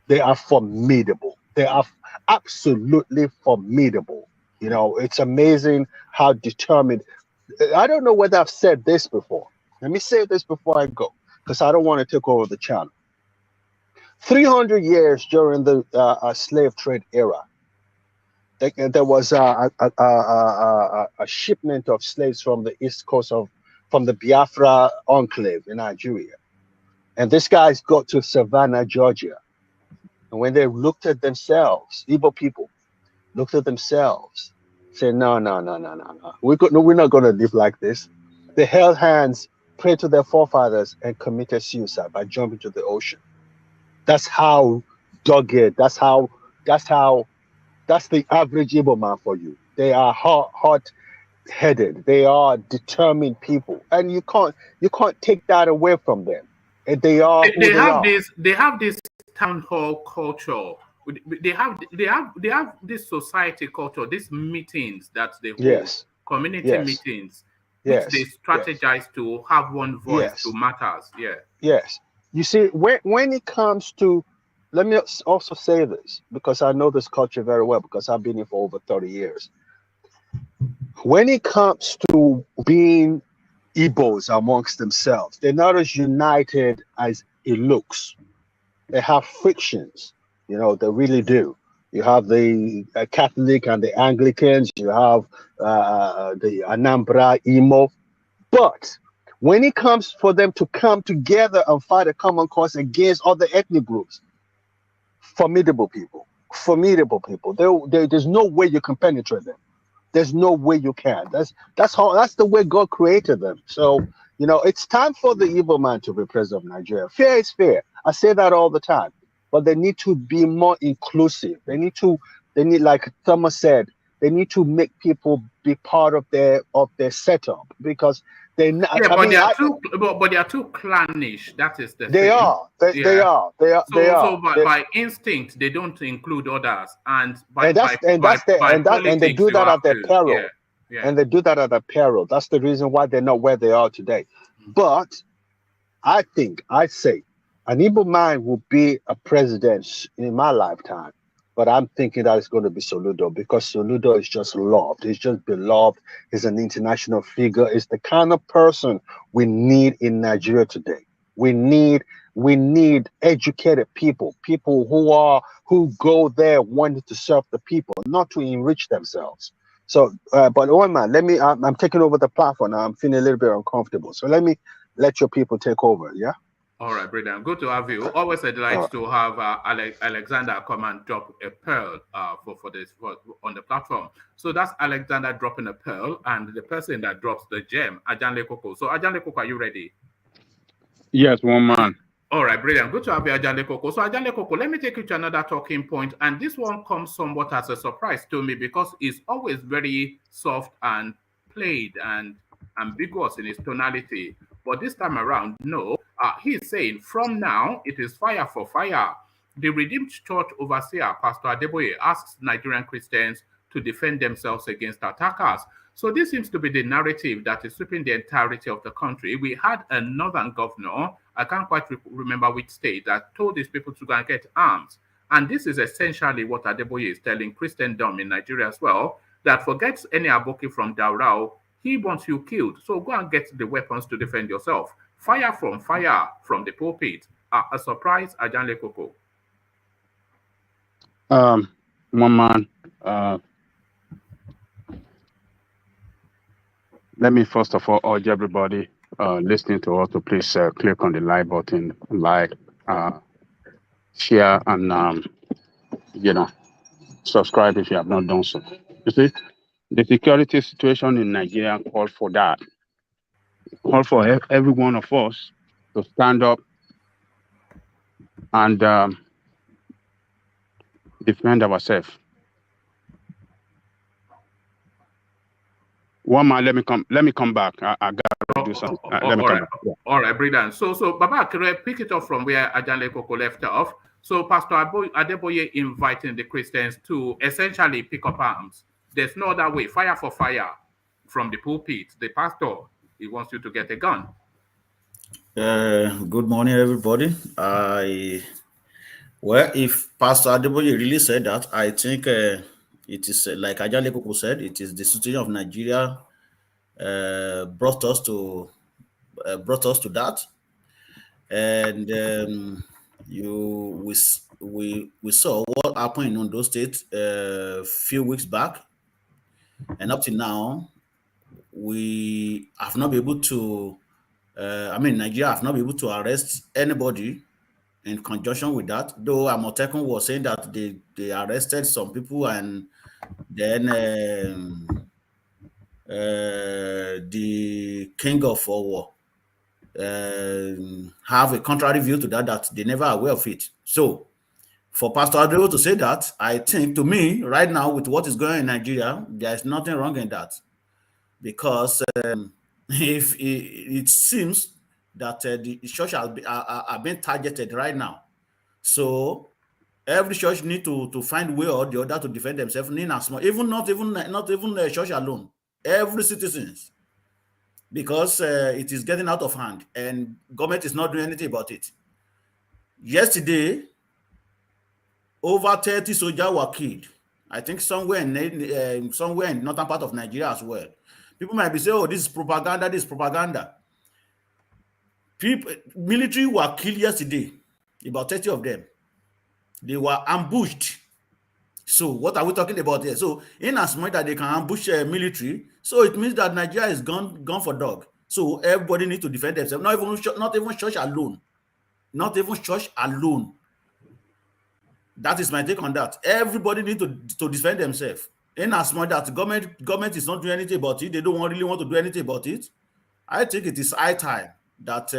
They are formidable. They are absolutely formidable. You know, it's amazing how determined. I don't know whether I've said this before. Let me say this before I go, because I don't want to take over the channel. 300 years during the slave trade era, there was a shipment of slaves from the east coast from the Biafra enclave in Nigeria. And these guys got to Savannah, Georgia. And when they looked at themselves, Igbo people looked at themselves, said, no. We're not going to live like this. They held hands, prayed to their forefathers, and committed suicide by jumping to the ocean. That's how dogged, that's the average Igbo man for you. They are hot-headed. They are determined people. And you can't take that away from them. And they are they have this town hall culture. They have this society culture, these meetings that they hold, community meetings, which they strategize to have one voice to matters. Yes. You see, when it comes to, let me also say this, because I know this culture very well, because I've been here for over 30 years. When it comes to being Igbos amongst themselves, they're not as united as it looks. They have frictions, you know, they really do. You have the Catholic and the Anglicans, you have the Anambra, Imo. But when it comes for them to come together and fight a common cause against other ethnic groups, formidable people. There's no way you can penetrate them. There's no way you can. That's the way God created them. So, you know, it's time for the evil man to be president of Nigeria. Fair is fair. I say that all the time. But they need to be more inclusive. They need, like Thomas said, they need to make people be part of their setup, because They, Yeah, I but mean, they are too, but they are too clannish. That is the they thing. are, they Yeah. are, they are, they So are. by instinct they don't include others, and And they politics do you that have at their to. Yeah. peril. Yeah. And they do that at their peril. That's the reason why they're not where they are today. But I say, an Igbo man will be a president in my lifetime. But I'm thinking that it's going to be Soludo, because Soludo is just loved. He's just beloved. He's an international figure. He's the kind of person we need in Nigeria today. We need educated people who go there wanting to serve the people, not to enrich themselves. So, but oh man, I'm taking over the platform now. I'm feeling a little bit uncomfortable. So let your people take over. Yeah. All right, brilliant. Good to have you. Always a delight to have Alexander come and drop a pearl on the platform. So that's Alexander dropping a pearl, and the person that drops the gem, Ajanle Koko. So Ajanle Koko, are you ready? Yes, one man. All right, brilliant. Good to have you, Ajanle Koko. So Ajanle Koko, let me take you to another talking point, and this one comes somewhat as a surprise to me because it's always very soft and played and ambiguous in its tonality. But this time around, no. He's saying, from now, it is fire for fire. The Redeemed Church overseer, Pastor Adeboye, asks Nigerian Christians to defend themselves against attackers. So this seems to be the narrative that is sweeping the entirety of the country. We had a northern governor, I can't quite remember which state, that told these people to go and get arms. And this is essentially what Adeboye is telling Christendom in Nigeria as well, that forgets any Aboki from Daurao, he wants you killed. So go and get the weapons to defend yourself. Fire from the pulpit. A surprise, Ajanle Koko. One man. Let me first of all urge everybody listening to us to please click on the like button, like, share, and subscribe if you have not done so. You see, the security situation in Nigeria calls for that. It calls for every one of us to stand up and defend ourselves. One man, let me come back. I gotta do something. Let me come back. Yeah. All right, brilliant. So Baba, can I pick it up from where Ajanle Koko left off? So Pastor Adeboye inviting the Christians to essentially pick up arms. There's no other way. Fire for fire from the pulpit. The pastor, he wants you to get a gun. Good morning, everybody. Well, if Pastor Adeboye really said that, I think it is like Ajanle Koko said. It is the situation of Nigeria brought us to that, and we saw what happened in Ondo State a few weeks back, and up to now, we have not been able to. Nigeria have not been able to arrest anybody in conjunction with that. Though Amotekun was saying that they arrested some people, and then the king of war have a contrary view to that they never aware of it. So for Pastor Adebo to say that, I think, to me, right now, with what is going on in Nigeria, there is nothing wrong in that. Because if it seems that the church are being targeted right now. So every church need to find way or the other to defend themselves, not even the church alone, every citizens. Because it is getting out of hand and government is not doing anything about it. Yesterday, over 30 soldiers were killed. I think somewhere in northern part of Nigeria as well. People might be saying, "Oh, this is propaganda. This is propaganda." Military were killed yesterday. About 30 of them. They were ambushed. So what are we talking about here? So in as much that they can ambush military, so it means that Nigeria is gone for dog. So everybody needs to defend themselves. Not even church alone. Not even church alone. That is my take on that. Everybody needs to defend themselves. In as much that government is not doing anything about it, they don't really want to do anything about it. I think it is high time that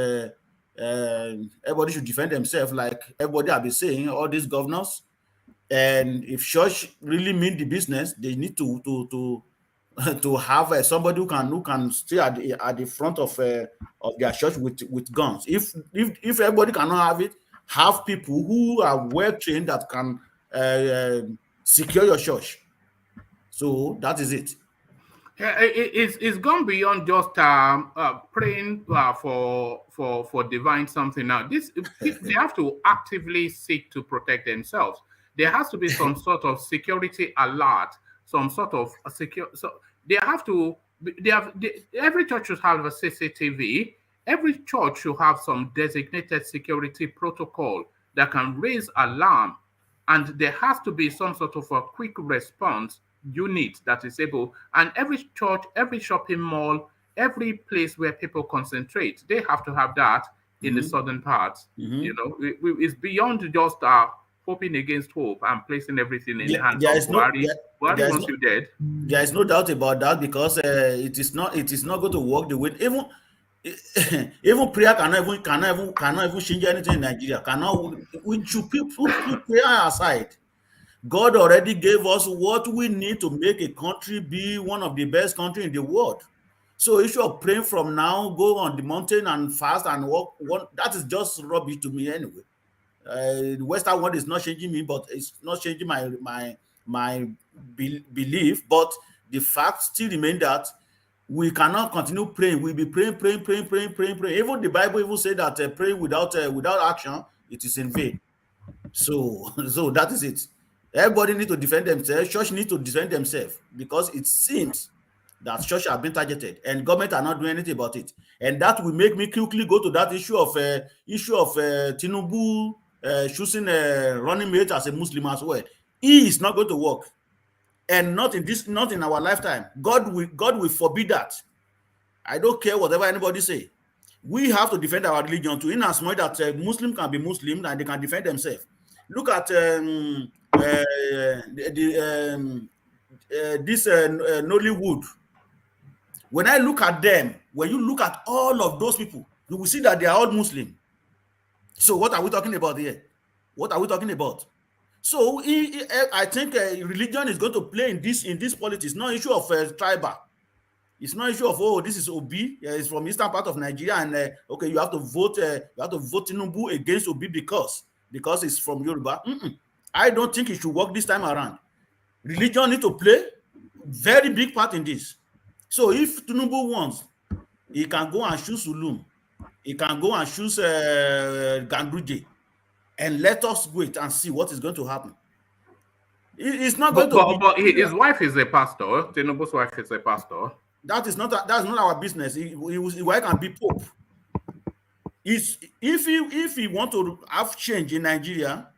everybody should defend themselves, like everybody have been saying, all these governors. And if church really mean the business, they need to to have somebody who can stay at the front of their church with guns. If everybody cannot have it, have people who are well trained that can secure your church. So that is it. It's gone beyond just praying for divine something. Now, they have to actively seek to protect themselves. There has to be some sort of security alert, some sort of secure. So they have to. Every church should have a CCTV. Every church should have some designated security protocol that can raise alarm, and there has to be some sort of a quick response unit that is able, and every church, every shopping mall, every place where people concentrate, they have to have that in the southern parts. You know, it's beyond just hoping against hope and placing everything in the hands of Buhari. Buhari wants you dead. There is no doubt about that, because it is not going to work the way even prayer cannot even change anything in Nigeria. We should put prayer aside. God already gave us what we need to make a country be one of the best countries in the world. So issue of praying from now, go on the mountain and fast and walk, that is just rubbish to me anyway. The Western world is not changing me, but it's not changing my belief. But the fact still remains that we cannot continue praying. We'll be praying. Even the Bible even say that praying without action, it is in vain. So that is it. Everybody needs to defend themselves. Church needs to defend themselves, because it seems that church have been targeted and government are not doing anything about it. And that will make me quickly go to that issue of Tinubu choosing a running mate as a Muslim as well. He is not going to work, and not in our lifetime. God will forbid that. I don't care whatever anybody say. We have to defend our religion too, in as much that Muslim can be Muslim and they can defend themselves. Look at this Nollywood. When I look at them, when you look at all of those people, you will see that they are all Muslim. So what are we talking about here? What are we talking about? So I think religion is going to play in this politics. It's not issue of tribal. It's not issue of this is Obi. It's from eastern part of Nigeria, and okay, you have to vote Tinubu against Obi because it's from Yoruba. I don't think it should work this time around. Religion need to play very big part in this. So if Tinubu wants, he can go and choose Zulum. He can go and choose Ganduje, and let us wait and see what is going to happen. It's not going to. But his wife is a pastor. Tinubu's wife is a pastor. That's not our business. His wife can be pope. If he want to have change in Nigeria,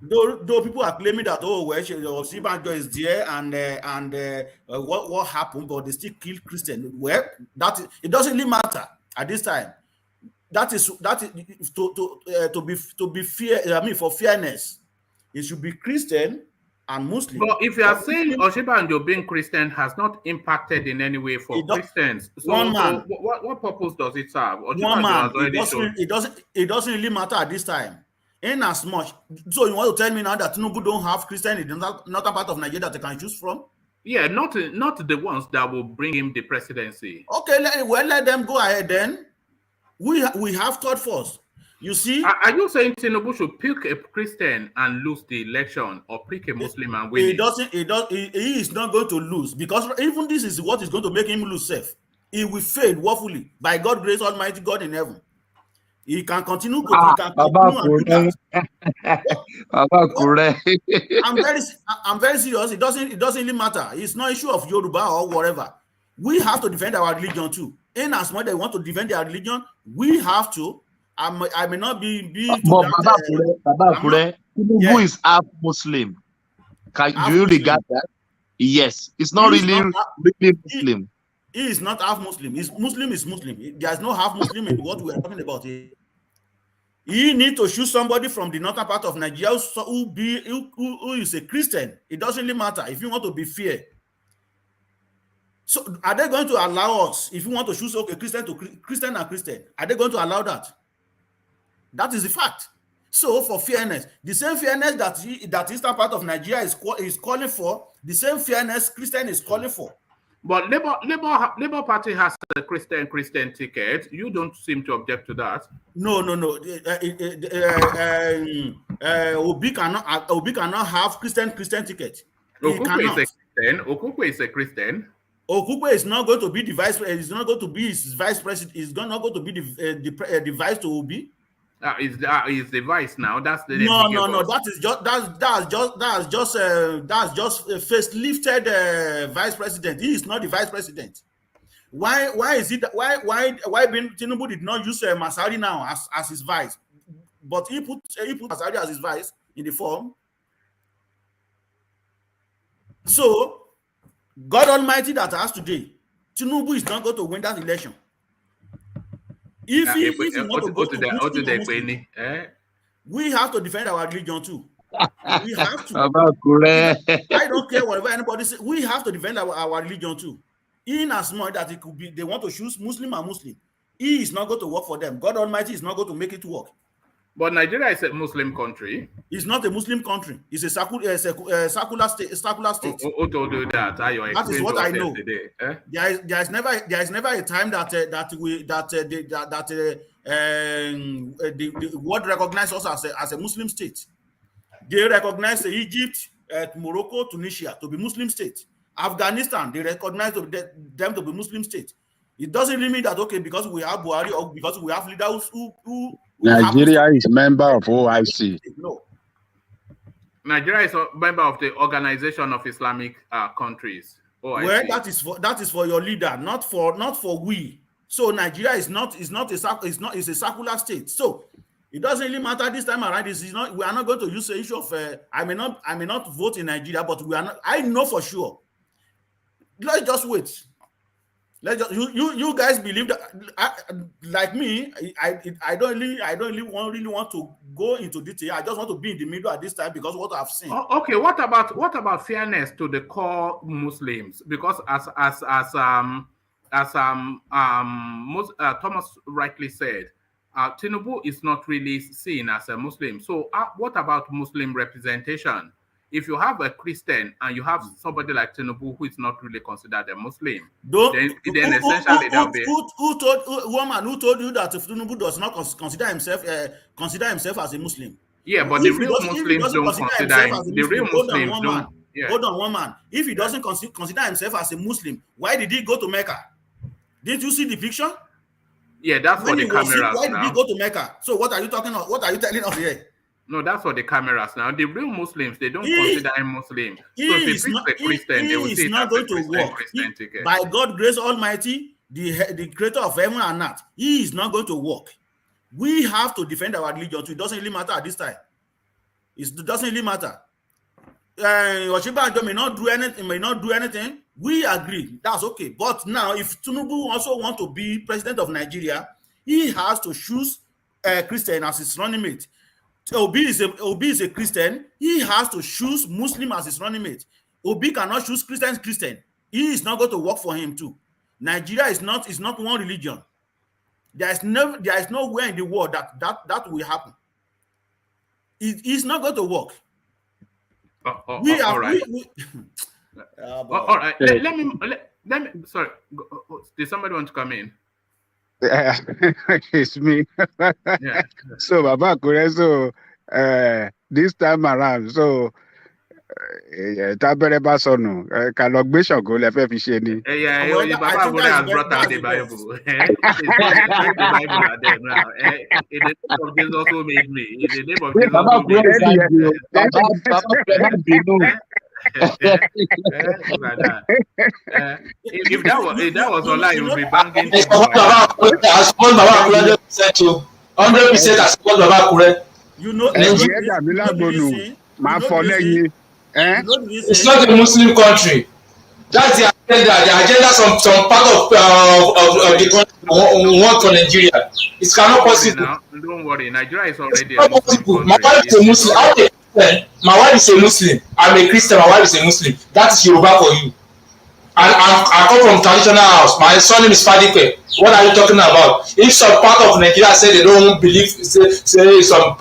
though people are claiming that Sibanjo is there and what happened, but they still kill Christian. Well, it doesn't really matter at this time. That is to be fair. I mean, for fairness, it should be Christian and Muslim. But if you are saying Oshibanjo being Christian has not impacted in any way for Christians, so what purpose does it serve? One man, it doesn't really matter at this time. In as much, so you want to tell me now that Tinubu don't have Christian in another part of Nigeria that they can choose from? Yeah, not the ones that will bring him the presidency. Okay, let them go ahead then. We have thought first. You see, are you saying Tinubu should pick a Christian and lose the election, or pick a Muslim and win? He is not going to lose, because even this is what is going to make him lose safe. He will fail woefully by God's grace, Almighty God in heaven. He can continue. I'm very serious. It doesn't really matter. It's not issue of Yoruba or whatever. We have to defend our religion too. In as much as they want to defend their religion, we have to. I may not be. Who is half Muslim? Do you regard that? Yes, it's not really Muslim. He is not half Muslim. Muslim is Muslim. There is no half Muslim in what we are talking about here. He need to choose somebody from the northern part of Nigeria who is a Christian. It doesn't really matter if you want to be fair. So are they going to allow us, if you want to choose Christian to Christian and Christian, are they going to allow that? That is the fact. So for fairness, the same fairness that eastern part of Nigeria is calling for, the same fairness Christian is calling for. But Labour Party has a Christian ticket. You don't seem to object to that. No. Obi cannot have Christian ticket. Okukwe is a Christian. Okukwe is not going to be the vice. Is not going to be his vice president. Is not going to be the vice to Obi. Is the vice now? That's the no. That's just a facelifted vice president. He is not the vice president. Why is it? Why Tinubu did not use Masari now as his vice, but he put Masari as his vice in the form. So, God Almighty that has today, Tinubu is not going to win that election. If he want to go to we have to defend our religion too. We have to. I don't care whatever anybody says. We have to defend our religion too. In as much that it could be, they want to choose Muslim and Muslim. He is not going to work for them. God Almighty is not going to make it work. But Nigeria is a Muslim country. It's not a Muslim country. It's a secular state. Who told you that? That is what I know. There is never a time that the world recognizes us as a Muslim state. They recognize Egypt, Morocco, Tunisia to be Muslim state. Afghanistan, they recognize them to be Muslim state. It doesn't really mean that because we have Buhari or because we have leaders who Nigeria is member of OIC. No. Nigeria is a member of the Organization of Islamic Countries. OIC. Well, that is for your leader, not for we. So Nigeria is a secular state. So it doesn't really matter this time around. We are not going to use the issue of I may not vote in Nigeria, but we are not. I know for sure. Let's just wait. You guys believe that, like me, I don't really want to go into detail. I just want to be in the middle at this time because what I've seen. Okay, what about fairness to the core Muslims? Because as Thomas rightly said, Tinubu is not really seen as a Muslim. So what about Muslim representation? If you have a Christian and you have somebody like Tinubu who is not really considered a Muslim, then essentially that be who told you that if Tinubu does not consider himself as a Muslim? Yeah, but the real Muslims don't consider him. The real Muslims don't. Yeah. Hold on, one man. If he doesn't consider himself as a Muslim, why did he go to Mecca? Didn't you see the picture? Yeah, that's for the cameras. Why did he go to Mecca? So what are you talking about? What are you telling us here? No, that's for the cameras now. The real Muslims, they don't consider him Muslim. So if he's a Christian, they will see it as a Christian ticket. By God's grace Almighty, the creator of heaven and earth, he is not going to work. We have to defend our religion too. It doesn't really matter at this time. It doesn't really matter. Oshibanjo may not do anything. We agree. That's okay. But now, if Tinubu also wants to be president of Nigeria, he has to choose a Christian as his running mate. Obi is a Christian. He has to choose Muslim as his running mate. Obi cannot choose Christian. He is not going to work for him too. Nigeria is not one religion. There is nowhere in the world that will happen. It is not going to work. All right. All right. Let me. Sorry. Did somebody want to come in? It's me. Yeah. So Baba Kure, so this time around, so Tabere Basonu, Kalogbe Shogo le fe fi se ni. Yeah, Baba Kure has brought out the Bible. The Bible are there now. In the name of Jesus who made me. In the name of Jesus who made me. If that was online, you would be banging. I suppose Baba Kure 100% I suppose Baba Kure. You know, it's not a Muslim country. That's the agenda. The agenda some part of the country want for Nigeria. It cannot possible. Don't worry, Nigeria is already a Muslim country. My wife is a Muslim. My wife is a Muslim. I'm a Christian. My wife is a Muslim. That is Yoruba for you. And I come from traditional house. My son name is Fadipe. What are you talking about? If some part of Nigeria say they don't believe, say some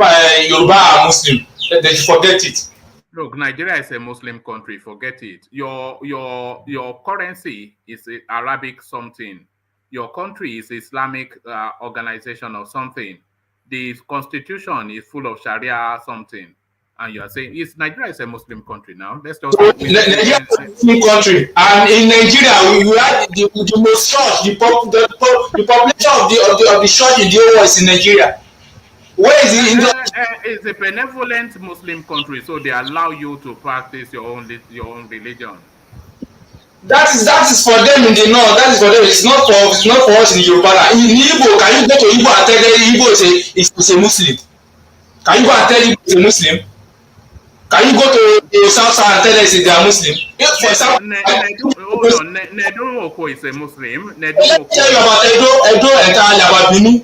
Yoruba are Muslim, they should forget it. Look, Nigeria is a Muslim country. Forget it. Your currency is Arabic something. Your country is Islamic organization or something. The constitution is full of Sharia something, and you are saying Nigeria is a Muslim country now. Let's just So Nigeria is a Muslim country, and in Nigeria we have the most church. The population of the church in the whole world is in Nigeria. Where is the It's a benevolent Muslim country, so they allow you to practice your own religion. That is for them in the north. That is for them. It's not for us in Yoruba. In Igbo, can you go to Igbo and tell them Igbo is a Muslim? Can you go and tell Igbo is a Muslim? Can you go to the South and tell them they are Muslim? For example, hold on. Nedo Oko is a Muslim. Let me tell you about Edo entirely, about Benin.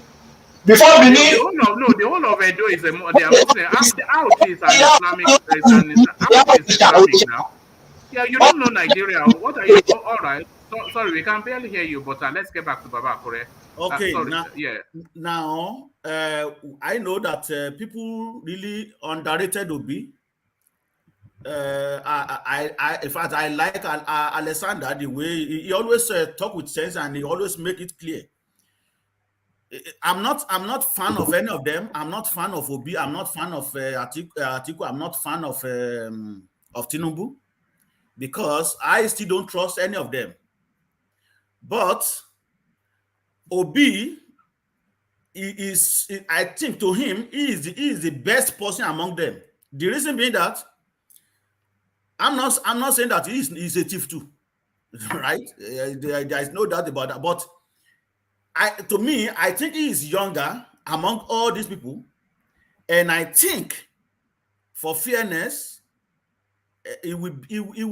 Before Benin, the whole of Edo is they are Muslim. Out is an Islamic now. Yeah, you don't know Nigeria. What are you? All right. Sorry, we can barely hear you, but let's get back to Baba Kure. Okay, now, I know that people really underrated Obi. In fact, I like Alexander the way he always talk with sense and he always make it clear. I'm not fan of any of them. I'm not fan of Obi. I'm not fan of Atiku. I'm not fan of Tinubu, because I still don't trust any of them. But Obi is I think to him, he is the best person among them. The reason being that I'm not saying that he's a thief too, right? There is no doubt about that. But to me, I think he is younger among all these people, and I think, for fairness, he will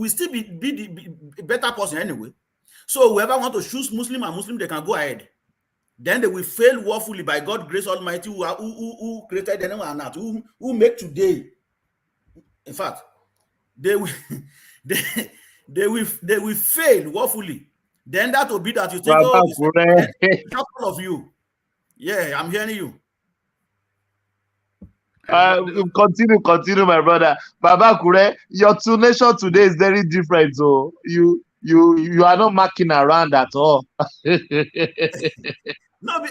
still be the better person anyway. So whoever want to choose Muslim and Muslim, they can go ahead. Then they will fail woefully by God's grace Almighty, who created them and not who make today. In fact, they will they will fail woefully. Then that will be that you think, a couple of you. Yeah, I'm hearing you. Continue, my brother. Baba Kure, your tunation today is very different. So you are not marking around at all. No,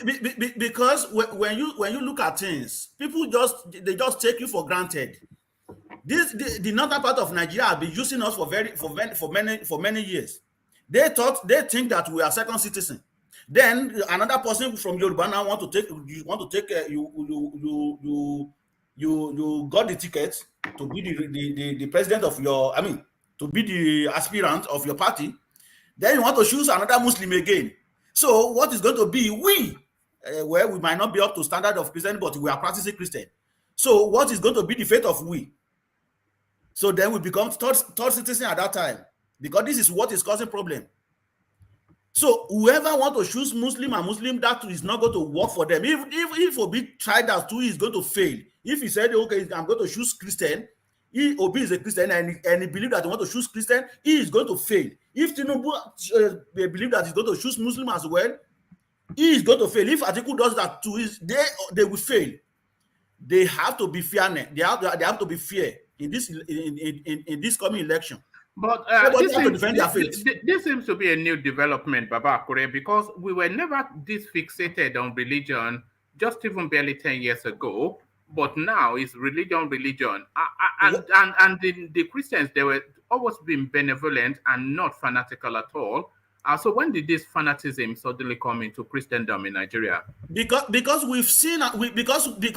because when you look at things, people just take you for granted. The northern part of Nigeria have been using us for many years. They think that we are second citizen. Then another person from Yoruba now want to take you got the ticket to be the president of your, to be the aspirant of your party. Then you want to choose another Muslim again. So what is going to be where we might not be up to standard of Christian, but we are practicing Christian. So what is going to be the fate of we? So then we become third citizen at that time, because this is what is causing problem. So whoever want to choose Muslim and Muslim, that is not going to work for them. If Obi tried that too, he's going to fail. If he said, okay, I'm going to choose Christian, Obi is a Christian and he believes that he want to choose Christian, he is going to fail. If Tinubu believe that he's going to choose Muslim as well, he is going to fail. If Atiku does that too, they will fail. They have to be fair. They have to be fair in this coming election. But this seems to be a new development, Baba Kure, because we were never this fixated on religion just even barely 10 years ago. But now it's religion. And the Christians, they were always been benevolent and not fanatical at all. So when did this fanaticism suddenly come into Christendom in Nigeria? Because we've seen because it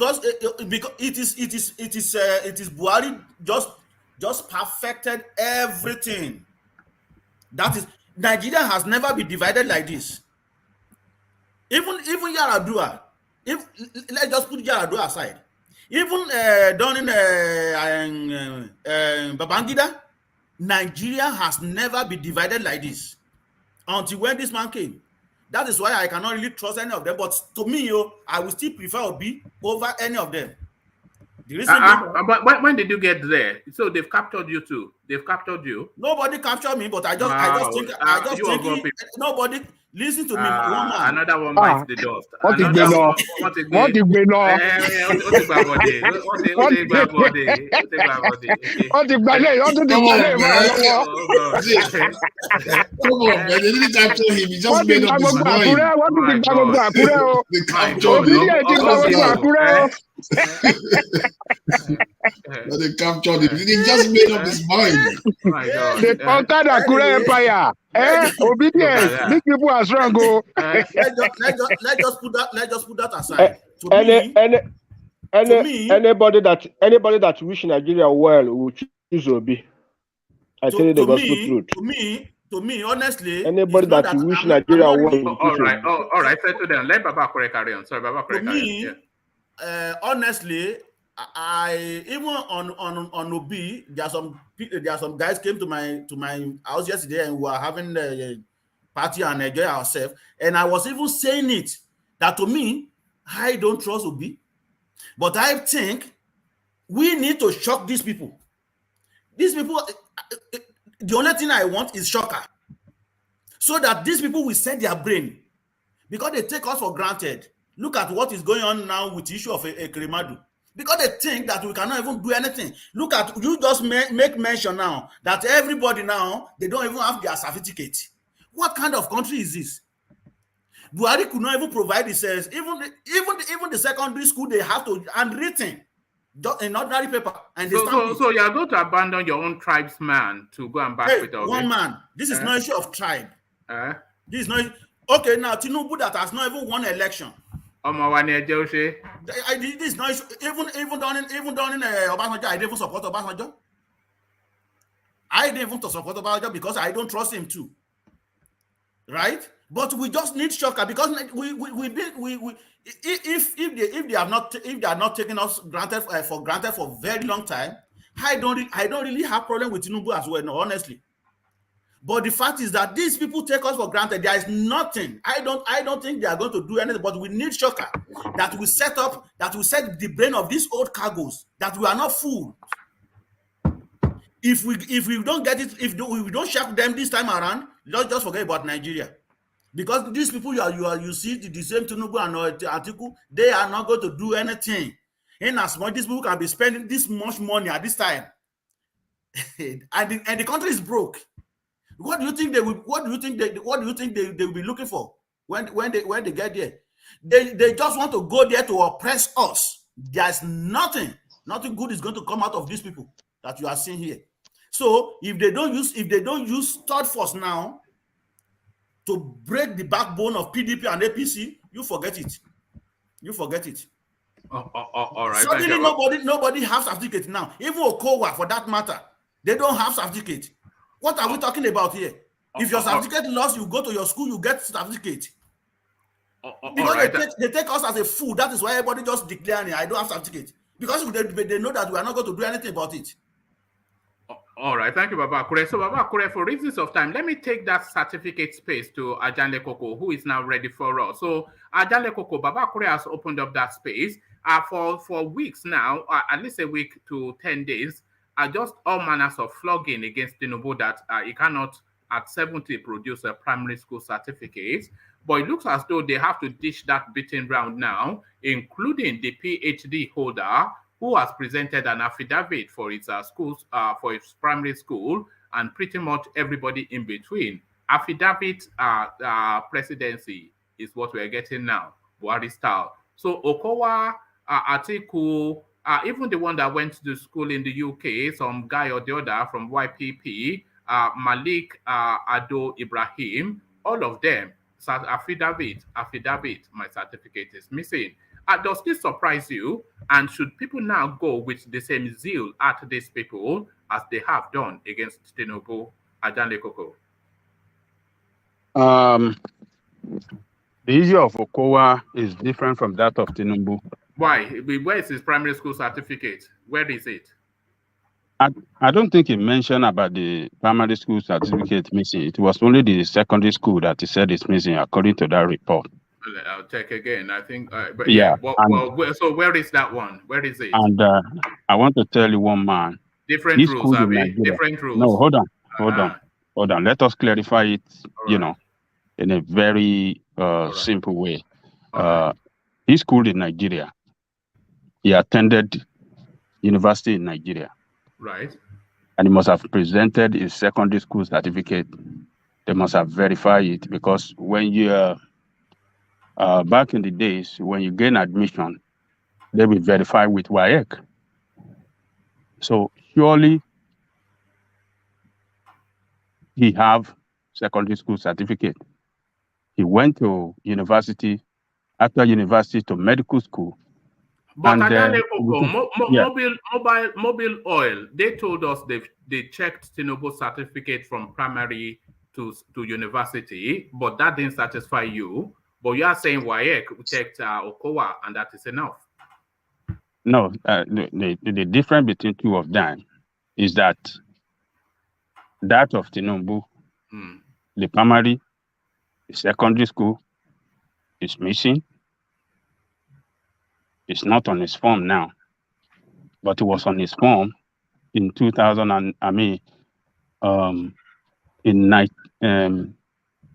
is Buhari just perfected everything. That is, Nigeria has never been divided like this. Even Yaradua, let's just put Yaradua aside. Even during Babangida, Nigeria has never been divided like this until when this man came. That is why I cannot really trust any of them. But to me, I will still prefer Obi over any of them. The reason being, but when did you get there? So they've captured you too. They've captured you. Nobody captured me, but I just think nobody listen to me. One man. Another one bites the dust. What is going on? What is going on? Come on, man. They didn't capture him. He just made up his mind. They captured him. They captured him. He just made up his mind. They conquered Akure Empire. Obedience. These people are strong. Let's just put that aside. Anybody that wish Nigeria well will choose Obi. I tell you the gospel truth. To me, honestly, anybody that wish Nigeria well will choose Obi. All right. Settle down. Let Baba Akure carry on. Sorry, Baba Akure carry on. Honestly, I even on Obi, there are some guys came to my house yesterday and we were having a party and enjoy ourselves. And I was even saying it that to me, I don't trust Obi, but I think we need to shock these people. These people, the only thing I want is shocker, so that these people will set their brain, because they take us for granted. Look at what is going on now with the issue of a Kremadu. Because they think that we cannot even do anything. Look at, you just make mention now that everybody now, they don't even have their certificate. What kind of country is this? Buhari could not even provide the cells. Even the secondary school, they have to handwritten in ordinary paper. And they so you are going to abandon your own tribesman to go and back with all one man. This is no issue of tribe. This is not okay. Now Tinubu that has not even won election. This is not even during Obasanjo. I didn't even support Obasanjo. I didn't even support Obasanjo because I don't trust him too. Right? But we just need shocker, because if they are not taking us for granted for a very long time, I don't really have problem with Tinubu as well. No, honestly. But the fact is that these people take us for granted. There is nothing. I don't think they are going to do anything. But we need shocker that we set the brain of these old cargoes, that we are not fooled. If we don't get it, if we don't shock them this time around, let's just forget about Nigeria. Because these people you see the same Tinubu and Atiku, they are not going to do anything. In as much these people can be spending this much money at this time, and the country is broke. What do you think they will? What do you think they will be looking for when they get there? They just want to go there to oppress us. There's nothing good is going to come out of these people that you are seeing here. So if they don't use third force now to break the backbone of PDP and APC, you forget it. All right. Suddenly nobody has certificate now. Even Okowa, for that matter, they don't have certificate. What are we talking about here? If your certificate lost, you go to your school, you get certificate. Because they take us as a fool. That is why everybody just declaring, I don't have certificate. Because they know that we are not going to do anything about it. All right, thank you, Baba Akure. So, Baba Akure, for reasons of time, let me take that certificate space to Ajanle Koko, who is now ready for us. So, Ajanle Koko, Baba Akure has opened up that space for weeks now, at least a week to 10 days. Just all manners of flogging against Tinubu that he cannot at 70 produce a primary school certificate. But it looks as though they have to dish that beating round now, including the PhD holder who has presented an affidavit for its schools, for its primary school, and pretty much everybody in between. Affidavit presidency is what we're getting now, Buhari style. So Okowa, Atiku, even the one that went to school in the UK, some guy or the other from YPP, Malik Ado Ibrahim, all of them, affidavit, my certificate is missing. Does this surprise you? And should people now go with the same zeal at these people as they have done against Tinubu? Ajanle Koko. The issue of Okowa is different from that of Tinubu. Why? Where is his primary school certificate? Where is it? I don't think he mentioned about the primary school certificate missing. It was only the secondary school that he said is missing, according to that report. I'll check again. I think, but Yeah. so where is that one? Where is it? And I want to tell you one man. Different rules, school in Abby. Nigeria. Different rules. No, hold on. Let us clarify it, in a very simple way. He schooled in Nigeria. He attended university in Nigeria. Right. And he must have presented his secondary school certificate. They must have verified it, because when you back in the days, when you gain admission, they will verify with WAEC. So surely he have secondary school certificate. He went to university, after university to medical school. But at that level, mobile oil, they told us they checked Tinubu certificate from primary to university, but that didn't satisfy you. But you are saying WAEC checked Okowa, and that is enough. No, the difference between two of them is that of Tinubu, the primary, the secondary school is missing. It's not on his form now, but it was on his form in 2000 and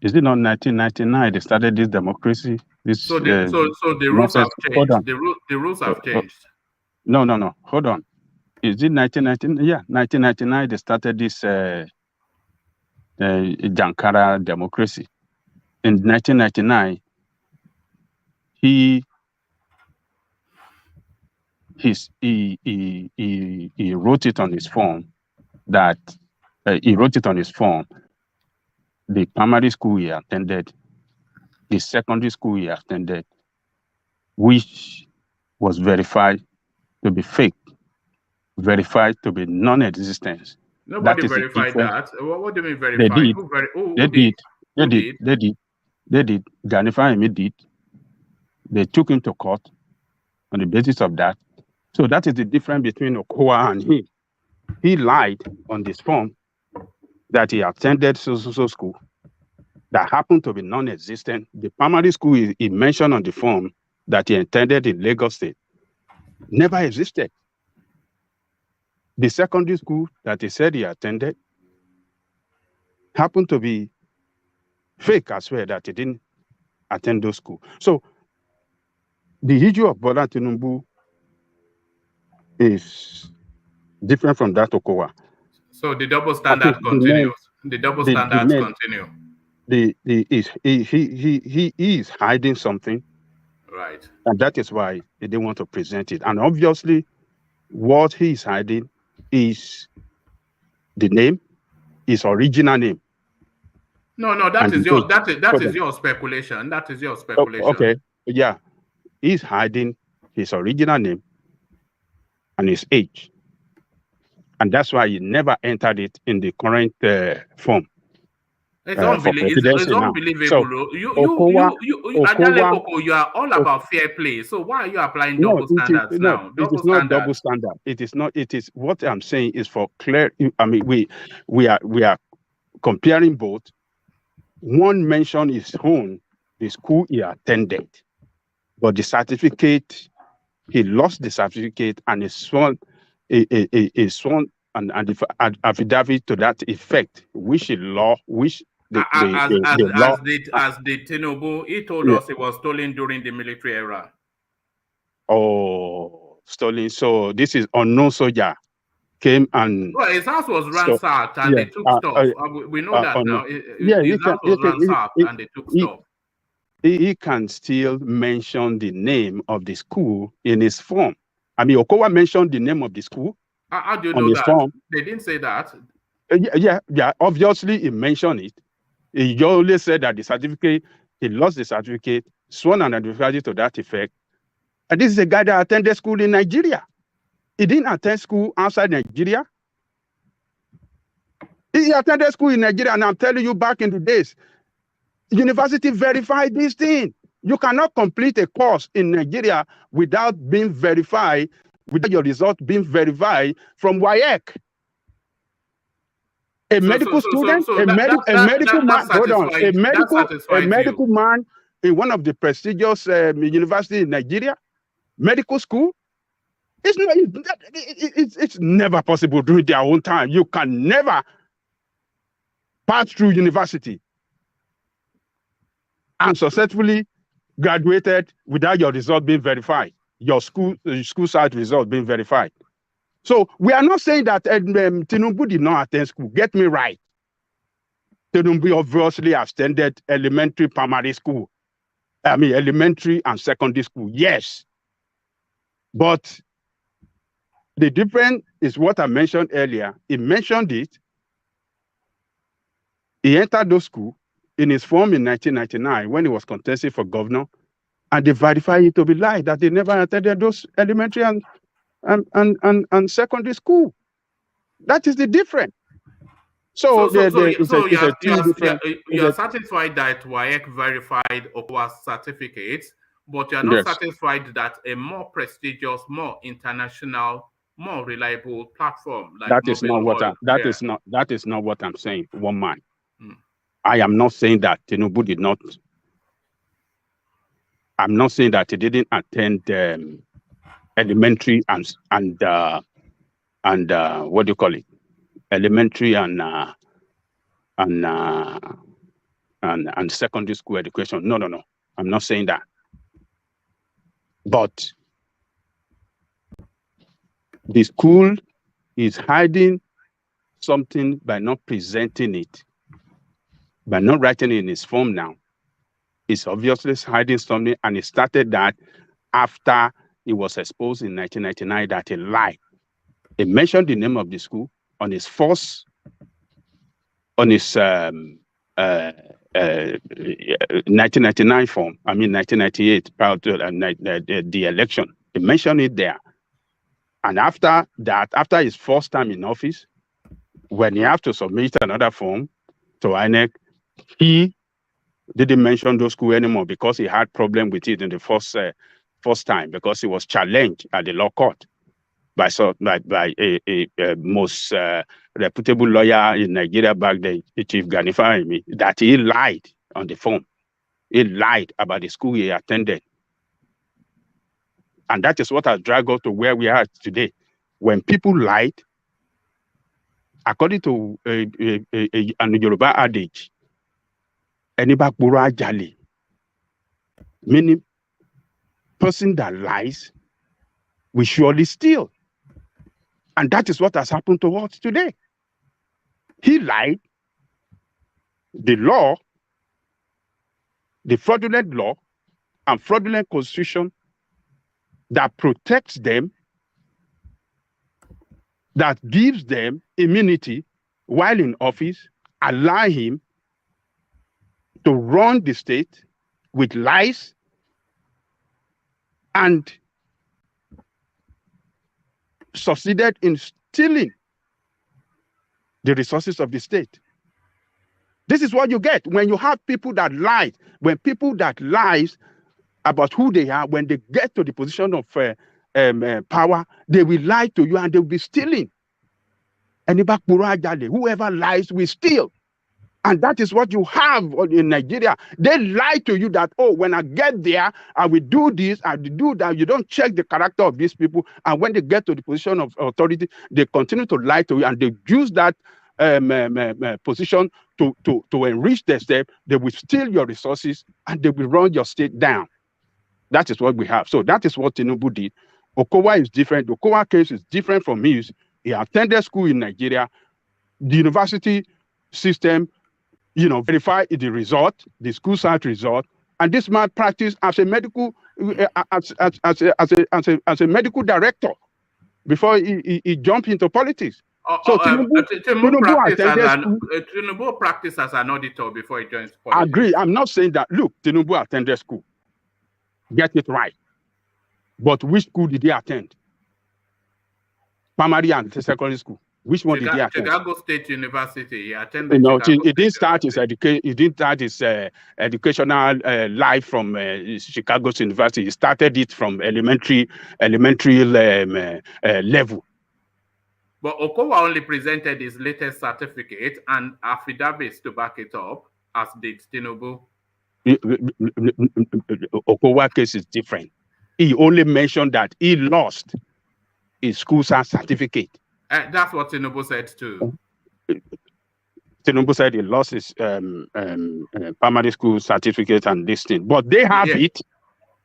is it not 1999 they started this democracy? So the rules have changed. The rules have changed. No. Hold on. Is it 1999? Yeah, 1999 they started this Jankara democracy. In 1999, he wrote it on his form that the primary school he attended, the secondary school he attended, which was verified to be fake, verified to be non-existent. Nobody verified that. What do you mean verified? They did. Gani Fahimi did. They took him to court on the basis of that. So that is the difference between Okowa and him. He lied on this form that he attended so school that happened to be non-existent. The primary school he mentioned on the form that he attended in Lagos State never existed. The secondary school that he said he attended happened to be fake as well, that he didn't attend those schools. So the issue of Bola Tinubu is different from that Okowa. So the double standard continues. The double standards continue. He is hiding something. Right. And that is why they didn't want to present it. And obviously, what he is hiding is the name, his original name. No, that is your speculation. That is your speculation. Okay. Yeah. He's hiding his original name and his age. And that's why he never entered it in the current form. It's unbelievable. So, you are all about fair play. So why are you applying double standards now? It is not double standard. It is not. It is what I'm saying is for clear. I mean, we are comparing both. One mentioned his own, the school he attended, but the certificate, he lost the certificate, and he sworn and the affidavit to that effect, which the law, which the law, as the Tinubu, he told us it was stolen during the military era. Oh, stolen. So this is unknown soldier came and. Well, his house was ransacked and they took stuff. We know that now. His house was ransacked and they took stuff. He can still mention the name of the school in his form. I mean, Okowa mentioned the name of the school. How do you know that? Form. They didn't say that. Yeah. Obviously, he mentioned it. He only said that the certificate, he lost the certificate, sworn an affidavit to that effect. And this is a guy that attended school in Nigeria. He didn't attend school outside Nigeria. He attended school in Nigeria, and I'm telling you, back in the days, university verified this thing. You cannot complete a course in Nigeria without being verified, without your result being verified from WAEC. A medical student, a medical man in one of the prestigious universities in Nigeria, medical school. It's never possible during their own time. You can never pass through university and successfully graduated without your result being verified, your school site result being verified. So we are not saying that Tinubu did not attend school. Get me right. Tinubu obviously attended elementary, primary school. I mean, elementary and secondary school. Yes. But the difference is what I mentioned earlier. He mentioned it. He entered those schools in his form in 1999 when he was contesting for governor, and they verified it to be lie that they never attended those elementary and secondary school. That is the difference. So you're satisfied that WAEC verified Okowa's certificates, but you're not satisfied that a more prestigious, more international, more reliable platform like that is not what I'm saying. One man. I am not saying that Tinubu did not. I'm not saying that he didn't attend elementary and what do you call it? Elementary and secondary school education. No. I'm not saying that. But the school is hiding something by not presenting it, by not writing it in its form now. It's obviously hiding something, and it started that after it was exposed in 1999 that he lied. He mentioned the name of the school on his first, on his 1999 form. I mean 1998, prior to the election. He mentioned it there. And after that, after his first time in office, when he had to submit another form to INEC, he didn't mention those schools anymore because he had problem with it in the first time, because he was challenged at the law court by a most reputable lawyer in Nigeria back then, Chief Ganduje, that he lied on the form. He lied about the school he attended. And that is what has dragged us to where we are today. When people lied, according to an Yoruba adage, meaning person that lies will surely steal. And that is what has happened to us today. He lied. The law, the fraudulent law and fraudulent constitution that protects them, that gives them immunity while in office, allow him to run the state with lies and succeeded in stealing the resources of the state. This is what you get when you have people that lie. When people that lies about who they are, when they get to the position of power, they will lie to you and they will be stealing. Whoever lies will steal. And that is what you have in Nigeria. They lie to you that, oh, when I get there, I will do this, I will do that. You don't check the character of these people. And when they get to the position of authority, they continue to lie to you and they use that position to enrich themselves. They will steal your resources and they will run your state down. That is what we have. So that is what Tinubu did. Okowa is different. The Okowa case is different from his. He attended school in Nigeria. The university system, verify the result, the school site result, and this man practiced as a medical as a medical director before he jumped into politics. Tinubu practiced as an auditor before he joined politics. I agree. I'm not saying that. Look, Tinubu attended school. Get it right. But which school did he attend? Primary and secondary school. Which one did he attend? Chicago State University. He attended. He didn't start his education. He didn't start his educational life from Chicago University. He started it from elementary level. But Okowa only presented his latest certificate and affidavits to back it up, as did Tinubu. Okowa case is different. He only mentioned that he lost his school certificate. That's what Tinubu said too. Tinubu said he lost his primary school certificate and this thing, but they have it.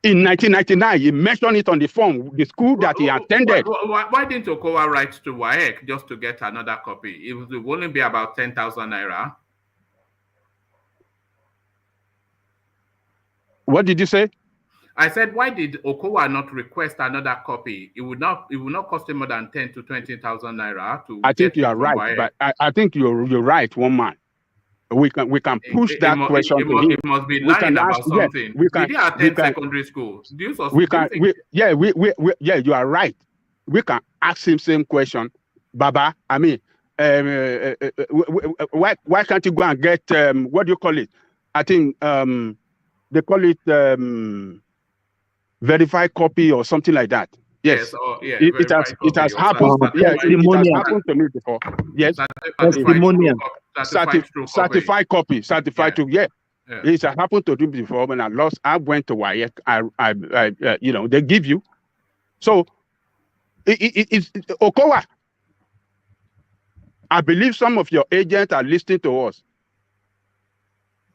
In 1999, he mentioned it on the form, the school that he attended. Why didn't Okowa write to WAEC just to get another copy? It would only be about 10,000 naira. What did you say? I said, why did Okowa not request another copy? It would not cost him more than 10 to 20,000 naira to. I think you are right, but I think you're right, one man. We can push that question to him. It must be lying about something. Did he attend secondary school? Do you you are right. We can ask him same question, Baba. I mean, why can't you go and get what do you call it? I think they call it verified copy or something like that. Yes. It has happened. Yeah, it has happened to me before. Yes. Certified copy. Certified to It has happened to me before when I went to WAEC. They give you. So it's Okowa. I believe some of your agents are listening to us.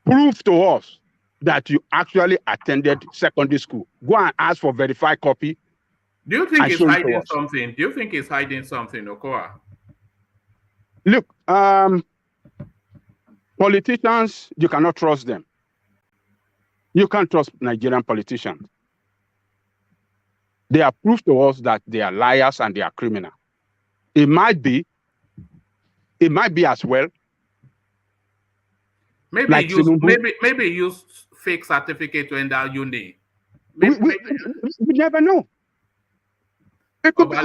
Prove to us that you actually attended secondary school. Go and ask for verified copy. Do you think he's hiding something? Do you think he's hiding something, Okowa? Look, politicians, you cannot trust them. You can't trust Nigerian politicians. They have proved to us that they are liars and they are criminal. It might be as well. Maybe use fake certificate to enter uni. We never know. It could be.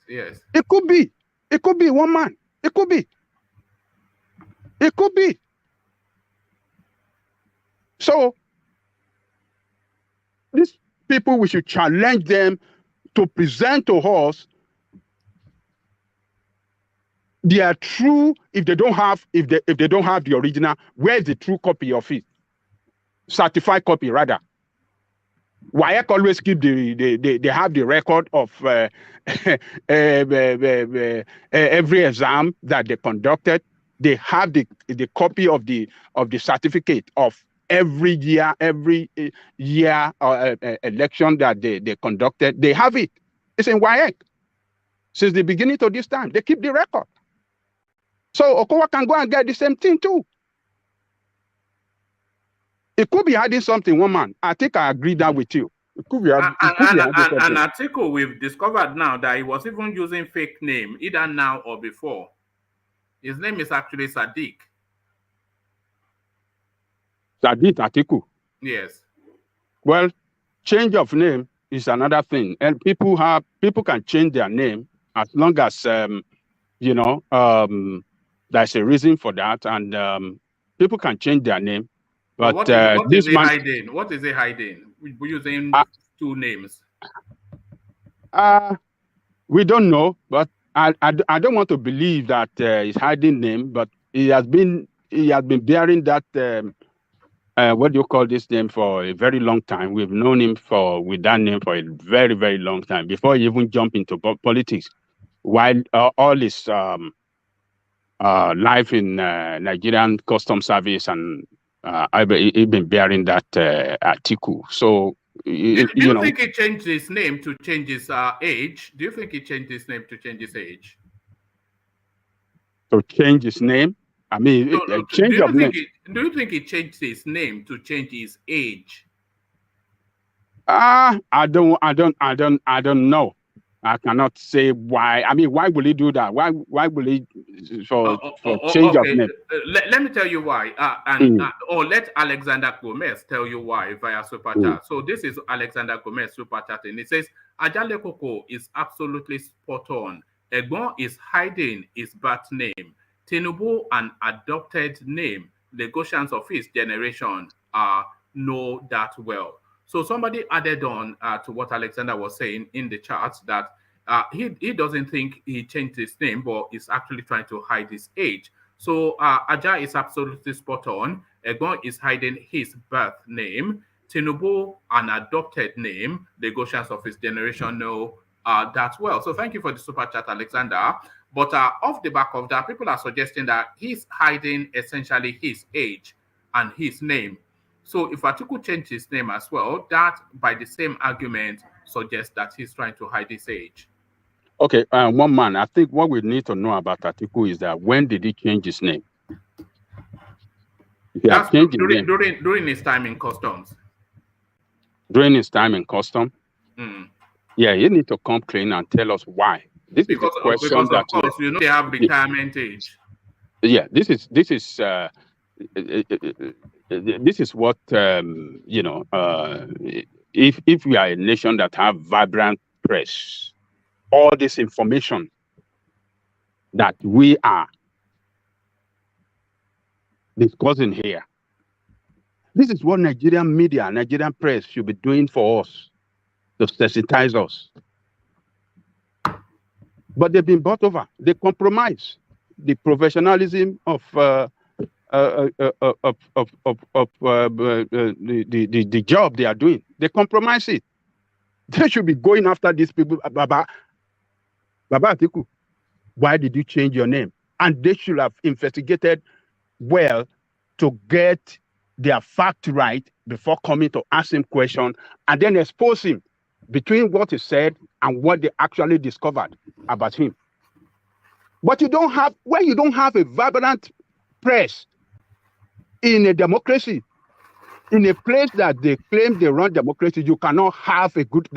Yes. It could be. It could be one man. It could be. It could be. So these people, we should challenge them to present to us their true. If they don't have the original, where's the true copy of it? Certified copy, rather. WAEC always keep they have the record of every exam that they conducted. They have the copy of the certificate of every year election that they conducted. They have it. It's in WAEC. Since the beginning to this time, they keep the record. So Okowa can go and get the same thing too. It could be hiding something, one man. I think I agree that with you. It could be hiding something. An article we've discovered now that he was even using fake name, either now or before. His name is actually Sadiq. Sadiq Atiku. Yes. Well, change of name is another thing, and people can change their name as long as there's a reason for that, and people can change their name. But what is he hiding? What is he hiding? We're using two names. We don't know, but I don't want to believe that he's hiding name, but he has been bearing that what do you call this name for a very long time. We've known him with that name for a very, very long time before he even jumped into politics. While all his life in Nigerian Custom Service and I've been bearing that article. So, do you think he changed his name to change his age? Do you think he changed his name to change his age? To change his name? I mean, change of name. Do you think he changed his name to change his age? I don't know. I cannot say why. I mean, why will he do that? Why will he for change of name? Let me tell you why. Or let Alexander Gomez tell you why via Super Chat. So this is Alexander Gomez Super Chat, and it says Ajale Koko is absolutely spot on. Egbon is hiding his birth name. Tinubu, an adopted name. Lagosians of his generation know that well. So somebody added on to what Alexander was saying in the chat that he doesn't think he changed his name, but is actually trying to hide his age. So Aja is absolutely spot on. Egon is hiding his birth name. Tinubu, an adopted name. The Goshians of his generation know that well. So thank you for the super chat, Alexander. But off the back of that, people are suggesting that he's hiding essentially his age and his name. So if Atiku changed his name as well, that by the same argument suggests that he's trying to hide his age. Okay, one man, I think what we need to know about Atiku is that when did he change his name? That's during his time in customs. During his time in custom? Yeah, you need to come clean and tell us why. This is the question that, of course, they have retirement age. Yeah, this is what if we are a nation that have vibrant press, all this information that we are discussing here, this is what Nigerian media, Nigerian press should be doing for us to sensitize us. But they've been bought over. They compromise the professionalism of the job they are doing. They compromise it. They should be going after these people. Baba Atiku, why did you change your name? And they should have investigated well to get their fact right before coming to ask him questions and then expose him between what he said and what they actually discovered about him. But when you don't have a vibrant press in a democracy, in a place that they claim they run democracy, you cannot have a good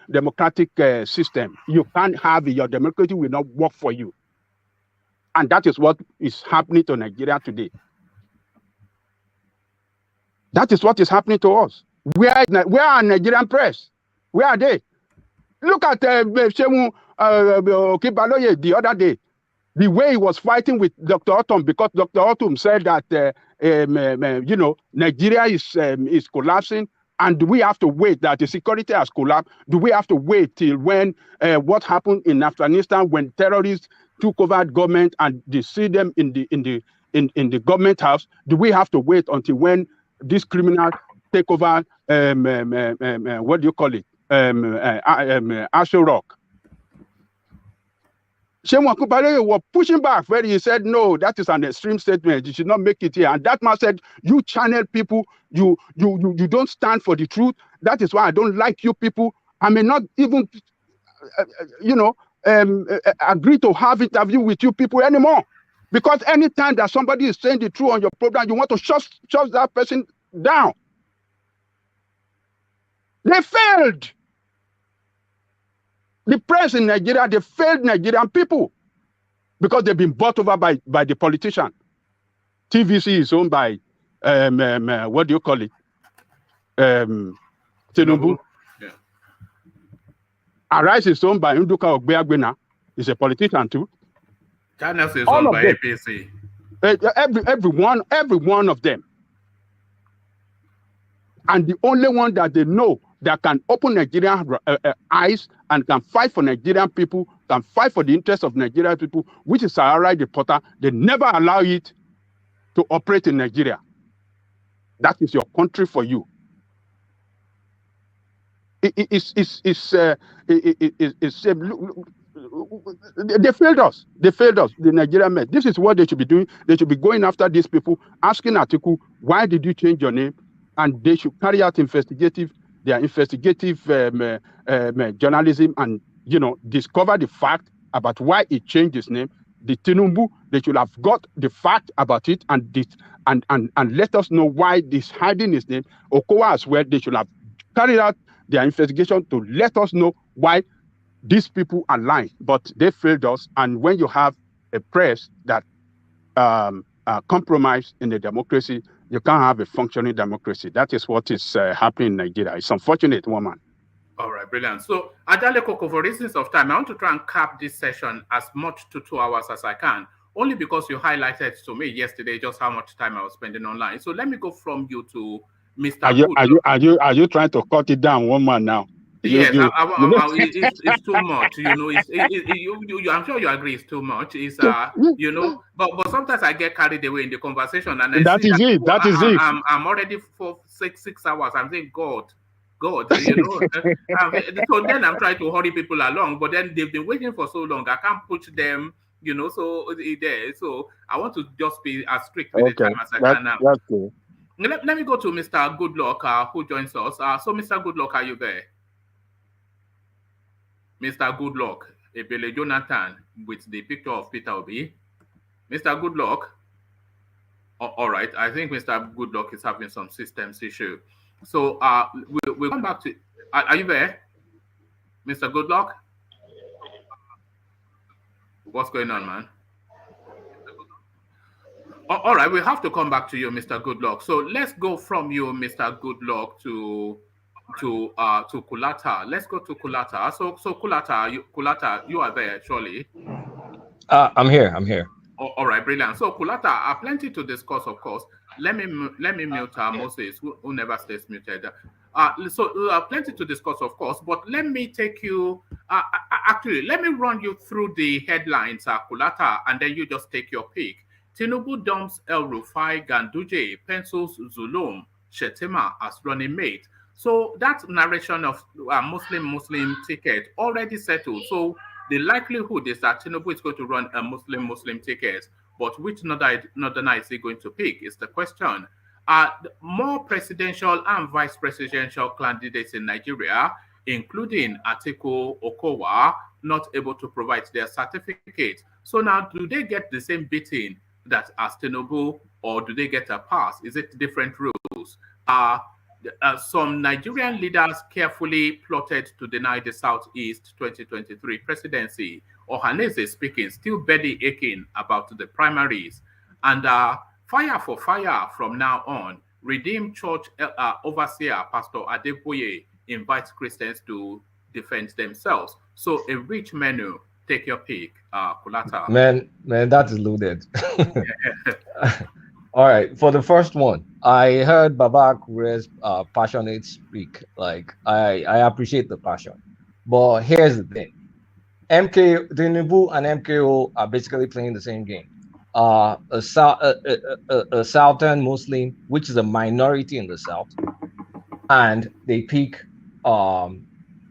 democratic system. You can't have it. Your democracy will not work for you. And that is what is happening to Nigeria today. That is what is happening to us. Where are Nigerian press? Where are they? Look at Shemu Kibaloye the other day. The way he was fighting with Dr. Otom, because Dr. Otom said that Nigeria is collapsing, and do we have to wait that the security has collapsed? Do we have to wait till when what happened in Afghanistan when terrorists took over government and they see them in the government house? Do we have to wait until when these criminals take over? What do you call it? Asher Rock. Shemu Akubale was pushing back where he said, no, that is an extreme statement. You should not make it here. And that man said, you channel people, you don't stand for the truth. That is why I don't like you people. I may not even, agree to have interview with you people anymore. Because anytime that somebody is saying the truth on your program, you want to shut that person down. They failed. The press in Nigeria, they failed Nigerian people because they've been bought over by the politician. TVC is owned by, what do you call it? Tinubu. Yeah. Arise is owned by Nduka Ogbeagbena. He's a politician too. Channels is owned by APC. Every one of them. And the only one that they know that can open Nigerian eyes and can fight for Nigerian people, can fight for the interests of Nigerian people, which is Sahara Reporter, they never allow it to operate in Nigeria. That is your country for you. They failed us. They failed us, the Nigerian men. This is what they should be doing. They should be going after these people, asking Atiku, why did you change your name? And they should carry out investigative journalism and, discover the fact about why he changed his name. The Tinubu, they should have got the fact about it and let us know why this hiding his name. Okowa as well, they should have carried out their investigation to let us know why these people are lying. But they failed us. And when you have a press that compromise in a democracy, you can't have a functioning democracy. That is what is happening in Nigeria. It's unfortunate, woman. All right, brilliant. So, Adale Koko, for reasons of time, I want to try and cap this session as much to 2 hours as I can, only because you highlighted to me yesterday just how much time I was spending online. So let me go from you to Mr. Are you trying to cut it down, woman, now? Yes, it's too much. You know, I'm sure you agree it's too much. It's you know, but sometimes I get carried away in the conversation, and I That see is that it. That is it. I'm already for six hours. I'm saying God, you know. So then I'm trying to hurry people along, but then they've been waiting for so long. I can't push them, you know. So there. So I want to just be as strict with the Okay, time as I can now. that's cool. Let me go to Mr. Goodluck, who joins us. So Mr. Goodluck, are you there? Mr. Goodluck, Ebele Jonathan, with the picture of Peter Obi. Mr. Goodluck, all right, I think Mr. Goodluck is having some systems issue. So we'll come back to, are you there? Mr. Goodluck? What's going on, man? All right, we have to come back to you, Mr. Goodluck. So let's go from you, Mr. Goodluck, to Kulata. Let's go to Kulata. So Kulata, you are there, surely. I'm here. All right, brilliant. So Kulata, plenty to discuss, of course. Let me mute Moses, who never stays muted. Plenty to discuss, of course, but let me take you. Actually, let me run you through the headlines, Kulata, and then you just take your pick. Tinubu dumps El Rufai, Ganduje pencils Zulum, Shettima as running mate. So that narration of Muslim ticket already settled. So the likelihood is that Tinubu is going to run a Muslim ticket, but which northerner is he going to pick is the question. More presidential and vice presidential candidates in Nigeria, including Atiku Okowa, not able to provide their certificate. So now, do they get the same beating that as Tinubu, or do they get a pass? Is it different rules? Some Nigerian leaders carefully plotted to deny the Southeast 2023 presidency. Ohaneze speaking, still belly aching about the primaries. And fire for fire from now on. Redeemed Church overseer Pastor Adeboye invites Christians to defend themselves. So a rich menu. Take your pick, Kulata. Man, that is loaded. All right, for the first one, I heard Baba Akure's passionate speak. Like, I appreciate the passion, but here's the thing: Tinubu and MKO are basically playing the same game. A Southern Muslim, which is a minority in the South, and they pick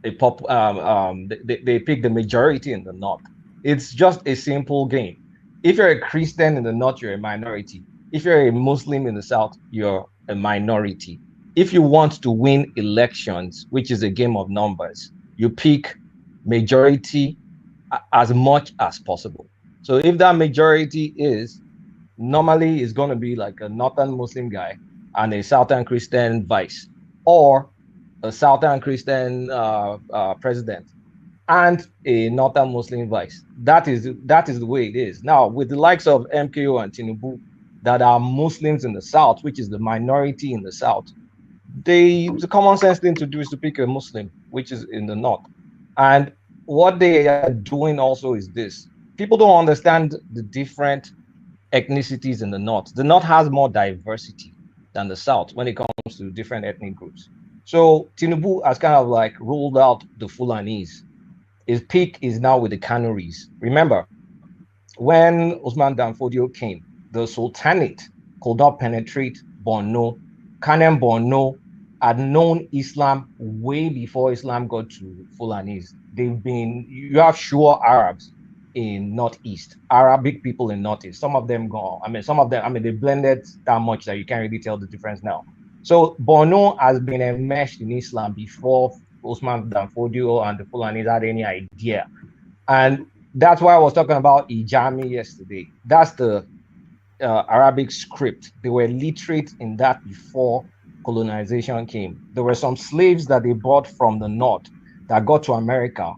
they pick the majority in the North. It's just a simple game. If you're a Christian in the North, you're a minority. If you're a Muslim in the South, you're a minority. If you want to win elections, which is a game of numbers, you pick majority as much as possible. So if that majority is normally is going to be like a Northern Muslim guy and a Southern Christian vice, or a Southern Christian president and a Northern Muslim vice. That is the way it is. Now, with the likes of MKO and Tinubu, that are Muslims in the South, which is the minority in the South, the common sense thing to do is to pick a Muslim, which is in the North. And what they are doing also is this. People don't understand the different ethnicities in the North. The North has more diversity than the South when it comes to different ethnic groups. So Tinubu has kind of like ruled out the Fulanis. His pick is now with the Kanaris. Remember, when Usman Danfodio came, the Sultanate could not penetrate Borno. Kanem Borno had known Islam way before Islam got to Fulanis. You have sure Arabs in Northeast, Arabic people in Northeast. Some of them they blended that much that you can't really tell the difference now. So Borno has been enmeshed in Islam before Osman Danfodio and the Fulanis had any idea. And that's why I was talking about Ijami yesterday. That's the Arabic script. They were literate in that before colonization came. There were some slaves that they brought from the North that got to America,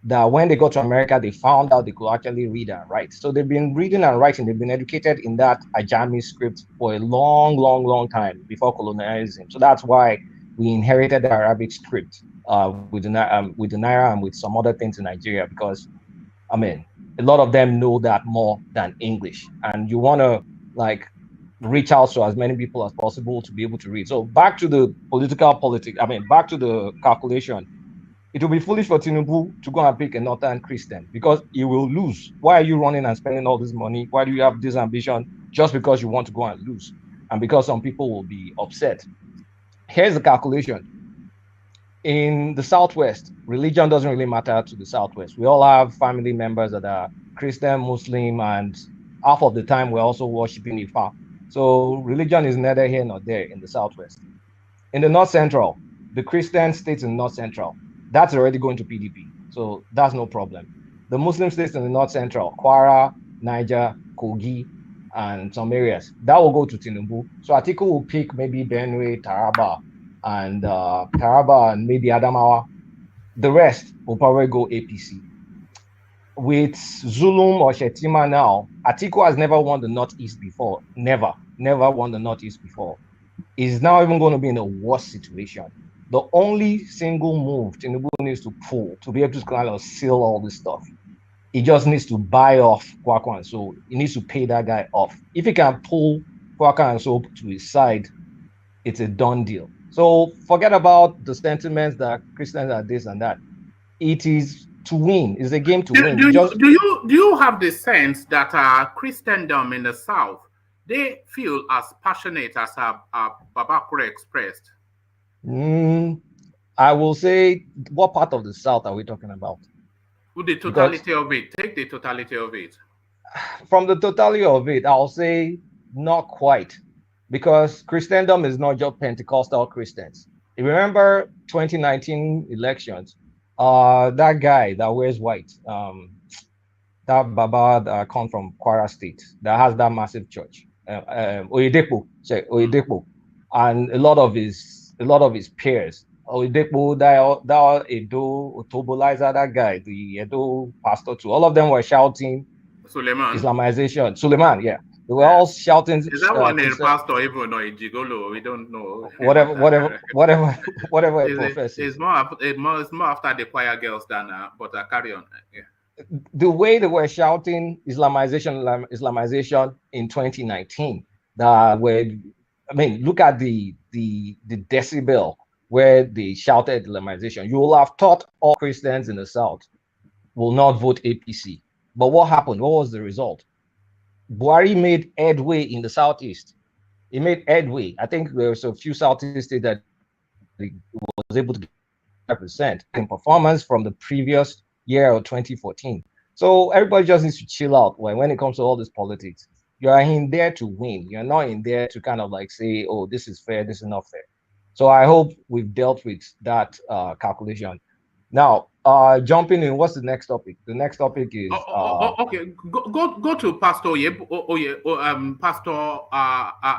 that when they got to America, they found out they could actually read and write. So they've been reading and writing. They've been educated in that Ajami script for a long, long, long time before colonialism. So that's why we inherited the Arabic script with the Naira and with some other things in Nigeria, because, I mean, a lot of them know that more than English. And you want to, like, reach out to as many people as possible to be able to read. So back to the back to the calculation. It will be foolish for Tinubu to go and pick a northern Christian because he will lose. Why are you running and spending all this money? Why do you have this ambition just because you want to go and lose? And because some people will be upset. Here's the calculation. In the Southwest, religion doesn't really matter to the Southwest. We all have family members that are Christian, Muslim, and half of the time we're also worshiping Ifa. So religion is neither here nor there in the Southwest. In the North Central, the Christian states in North Central, that's already going to PDP. So that's no problem. The Muslim states in the North Central, Kwara, Niger, Kogi, and some areas, that will go to Tinubu. So Atiku will pick maybe Benue, Taraba, and maybe Adamawa. The rest will probably go APC. With Zulum or Shettima now, Atiku has never won the Northeast before. Never won the Northeast before. Is now even going to be in a worse situation. The only single move Tinubu needs to pull to be able to kind of seal all this stuff, he just needs to buy off Kwakwa. So he needs to pay that guy off. If he can pull Kwakwa and so to his side, it's a done deal. So forget about the sentiments that Christians are this and that. It is to win. It's a game to win. Do you have the sense that Christendom in the South, they feel as passionate as Babakure expressed? I will say, what part of the South are we talking about? With the totality of it. Take the totality of it. From the totality of it, I'll say not quite. Because Christendom is not just Pentecostal Christians. If you remember 2019 elections, that guy that wears white, that Baba that comes from Kwara State, that has that massive church, Oyedepo, and a lot of his peers, Oyedepo, that Edo Otobolizer, that guy, the Edo pastor too, all of them were shouting Suleiman. Islamization. Suleiman, yeah. They were all shouting. Is that one a pastor even or a gigolo? We don't know. Whatever it professes. It's more after the choir girls than but carry on. Yeah. The way they were shouting Islamization in 2019, look at the decibel where they shouted Islamization. You will have thought all Christians in the South will not vote APC. But what happened? What was the result? Buhari made headway in the Southeast. He made headway. I think there was a few Southeast states that he was able to represent in performance from the previous year of 2014. So everybody just needs to chill out when it comes to all this politics. You are in there to win. You're not in there to kind of like say, oh, this is fair, this is not fair. So I hope we've dealt with that calculation. Now, jumping in, what's the next topic? The next topic is okay. Go to Pastor Pastor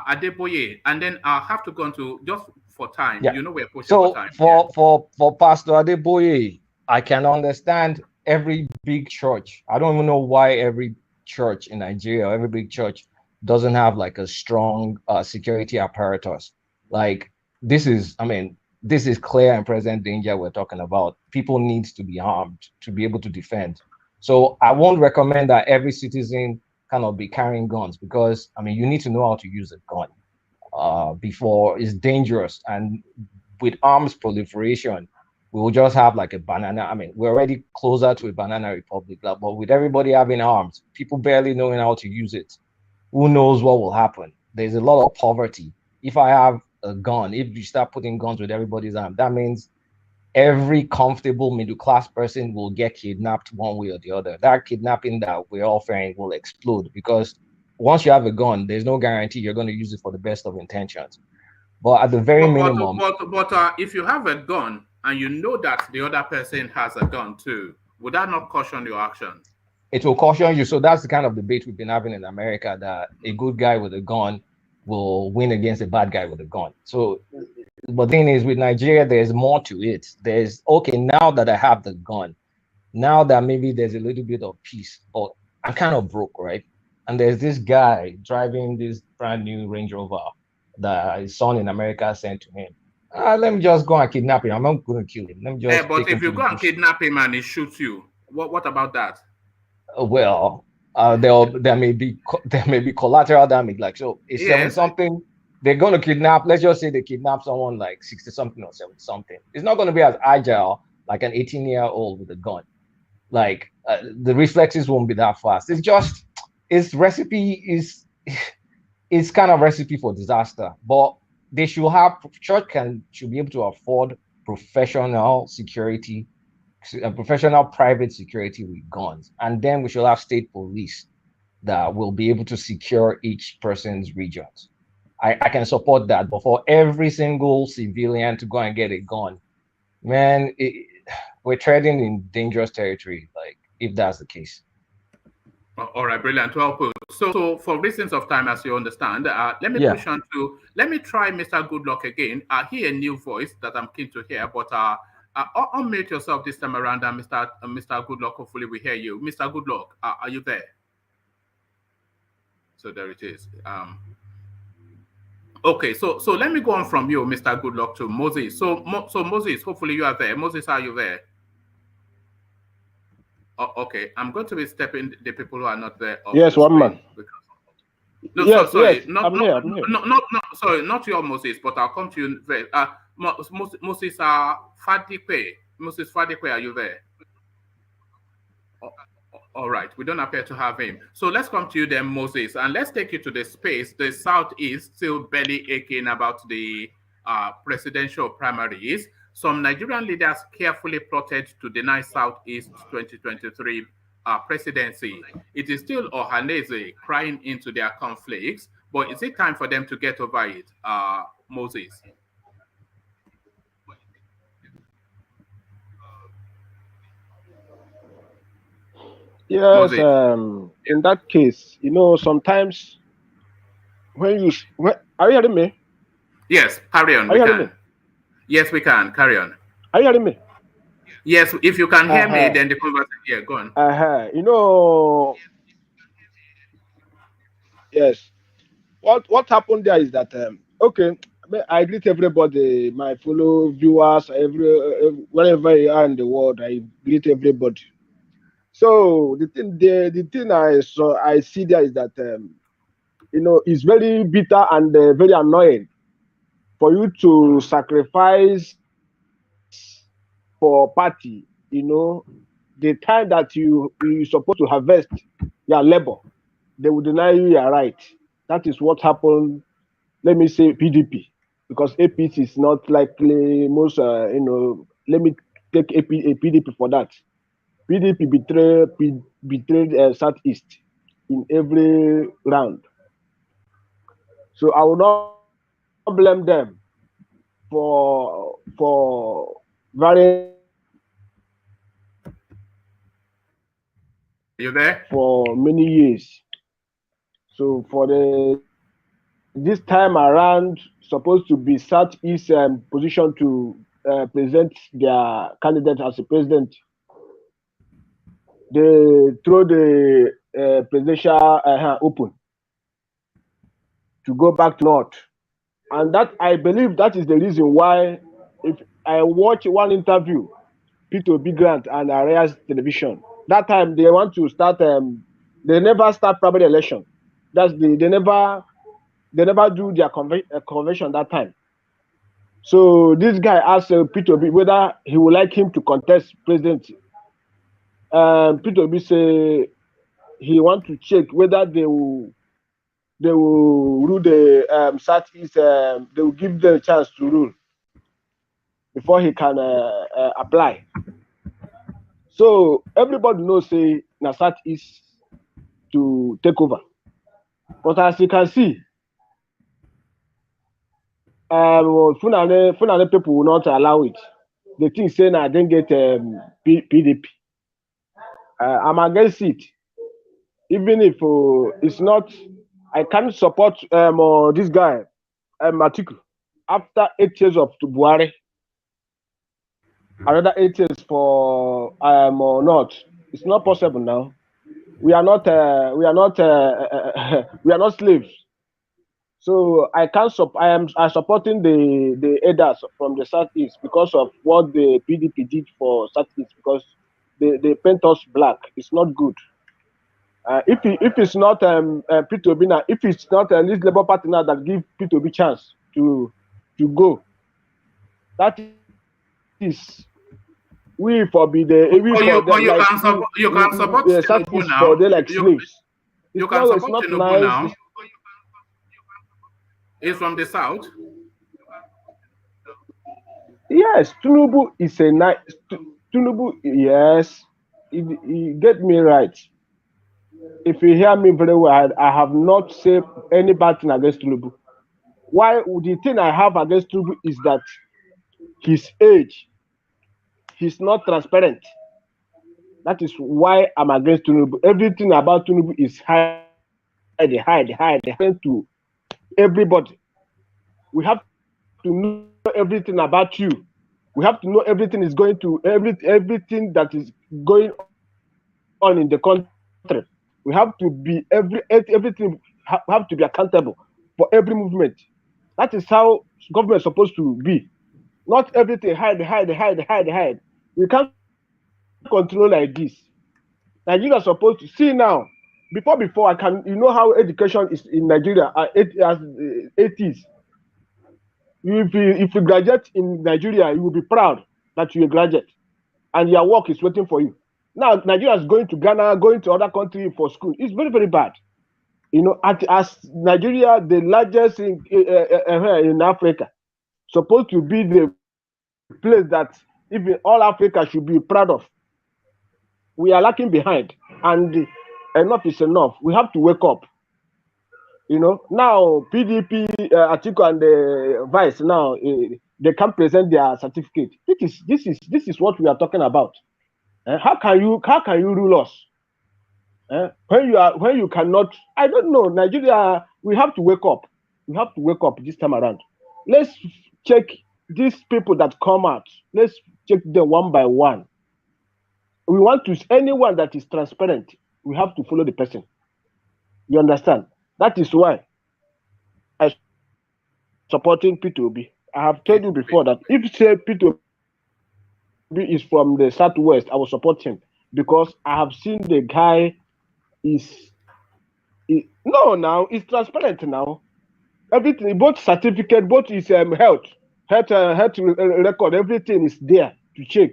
Adeboye, and then I have to go into just for time. Yeah. You know we're pushing so for time. For Pastor Adeboye, I can understand every big church. I don't even know why every church in Nigeria, every big church doesn't have like a strong security apparatus. Like this is clear and present danger we're talking about. People need to be armed to be able to defend. So I won't recommend that every citizen cannot be carrying guns because, you need to know how to use a gun before it's dangerous. And with arms proliferation, we will just have like a banana. We're already closer to a banana republic, but with everybody having arms, people barely knowing how to use it, who knows what will happen? There's a lot of poverty. If I have a gun, if you start putting guns with everybody's arm, that means every comfortable middle-class person will get kidnapped one way or the other. That kidnapping that we're offering will explode because once you have a gun, there's no guarantee you're going to use it for the best of intentions. But at the very minimum... But if you have a gun and you know that the other person has a gun too, would that not caution your action? It will caution you. So that's the kind of debate we've been having in America, that a good guy with a gun will win against a bad guy with a gun. So, but the thing is, with Nigeria, there's more to it. There's, okay, now that I have the gun, now that maybe there's a little bit of peace, or I'm kind of broke, right? And there's this guy driving this brand new Range Rover that his son in America sent to him. Let me just go and kidnap him. I'm not going to kill him. Let me just. Yeah, but if you go and kidnap him and he shoots you, what about that? Well, there may be collateral damage. Like, so it's 70-something. They're going to kidnap. Let's just say they kidnap someone like 60-something or 70-something. It's not going to be as agile like an 18-year-old with a gun. Like the reflexes won't be that fast. It's just, it's kind of recipe for disaster. But they should have, should be able to afford professional security, professional private security with guns, and then we should have state police that will be able to secure each person's regions. I can support that, but for every single civilian to go and get a gun, man, we're treading in dangerous territory. Like, if that's the case. All right, brilliant. Well put. So for reasons of time, as you understand, let me push on to, let me try Mr. Goodluck again. I hear a new voice that I'm keen to hear, but unmute yourself this time around, and Mr. Goodluck, hopefully we hear you. Mr. Goodluck, are you there? So there it is. Okay, so let me go on from you, Mr. Goodluck, to Moses. So Moses, hopefully you are there. Moses, are you there? Okay, I'm going to be stepping the people who are not there. Yes, one man. No, yes, sorry, yes, I'm here. Sorry, not your Moses, but I'll come to you. Moses Fadikwe. Moses Fadikwe, are you there? All right, we don't appear to have him. So let's come to you then, Moses, and let's take you to the space, the Southeast, still belly aching about the presidential primaries. Some Nigerian leaders carefully plotted to deny Southeast 2023 presidency. It is still Ohaneze crying into their conflicts, but is it time for them to get over it, Moses? Yes, in that case, sometimes are you hearing me? Yes, carry on. Are you hearing me? Yes, we can. Carry on. Are you hearing me? Yes, if you can hear me, then the conversation, go on. Yes. What happened there is that, okay, I greet everybody, my fellow viewers, wherever you are in the world, I greet everybody. So the thing I see there is that, it's very bitter and very annoying for you to sacrifice for party, the time that you're supposed to harvest your labor, they will deny you your right. That is what happened, let me say PDP, because APC is not likely most, let me take PDP for that. PDP betrayed Southeast in every round. So I will not blame them for very. You there? For many years. So for this time around, supposed to be Southeast position to present their candidate as a president. They throw the presidential open to go back to North. And that, I believe that is the reason why, if I watch one interview, Peter B. Grant and Arias Television, that time they want to start, they never start primary election. They never do their convention that time. So this guy asked Peter B. whether he would like him to contest presidency. Peter B. say he want to check whether they will rule the Southeast. They will give them a chance to rule before he can apply. So everybody knows say na Southeast to take over. But as you can see, Fulani people will not allow it. They think saying I didn't get PDP. I'm against it. Even if it's not, I can't support this guy, Atiku. After 8 years of Buhari, another 8 years for not. It's not possible now. We are not slaves. So I can't I'm supporting the elders from the Southeast because of what the PDP did for Southeast, because they paint us black. It's not good. If it's not P2B, if it's not this Labour Party now that give P2B chance to go, that is We forbid the we But for them you like can support Tinubu Southeast now. for them like slaves. You It's can not, it's support not Tinubu nice. now. He's from the south. Yes, Tinubu is a nice Tinubu. Yes, you get me right. If you hear me very well, I have not said any bad thing against Tinubu. Why? The thing I have against Tinubu is that his age, he's not transparent. That is why I'm against Tinubu. Everything about Tinubu is hide to everybody. We have to know everything about you. We have to know everything is going to everything that is going on in the country. We have to be everything have to be accountable for every movement. That is how government is supposed to be. Not everything hide. We can't control like this. Nigeria is supposed to see now. Before I can, you know how education is in Nigeria as 80s. If you graduate in Nigeria, you will be proud that you are a graduate, and your work is waiting for you. Now Nigeria is going to Ghana, going to other countries for school. It's very, very bad. You know, as Nigeria, the largest in Africa, supposed to be the place that even all Africa should be proud of. We are lacking behind, and enough is enough. We have to wake up. You know, now PDP, Atiku and the Vice now they can present their certificate. This is what we are talking about. How can you rule us? When you cannot, I don't know. Nigeria, we have to wake up. We have to wake up this time around. Let's check these people that come out. Let's check them one by one. We want to anyone that is transparent. We have to follow the person. You understand? That is why I supporting P2B. I have told you before that if say P2B is from the southwest, I will support him because I have seen the guy now it's transparent now. Everything, both certificate, both his health record, everything is there to check.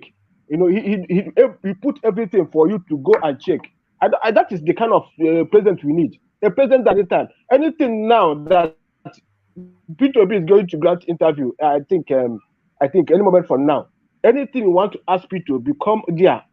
You know, he put everything for you to go and check. And that is the kind of president we need. A president at any time. Anything now that P2B is going to grant interview, I think any moment from now, anything you want to ask P2B, come there.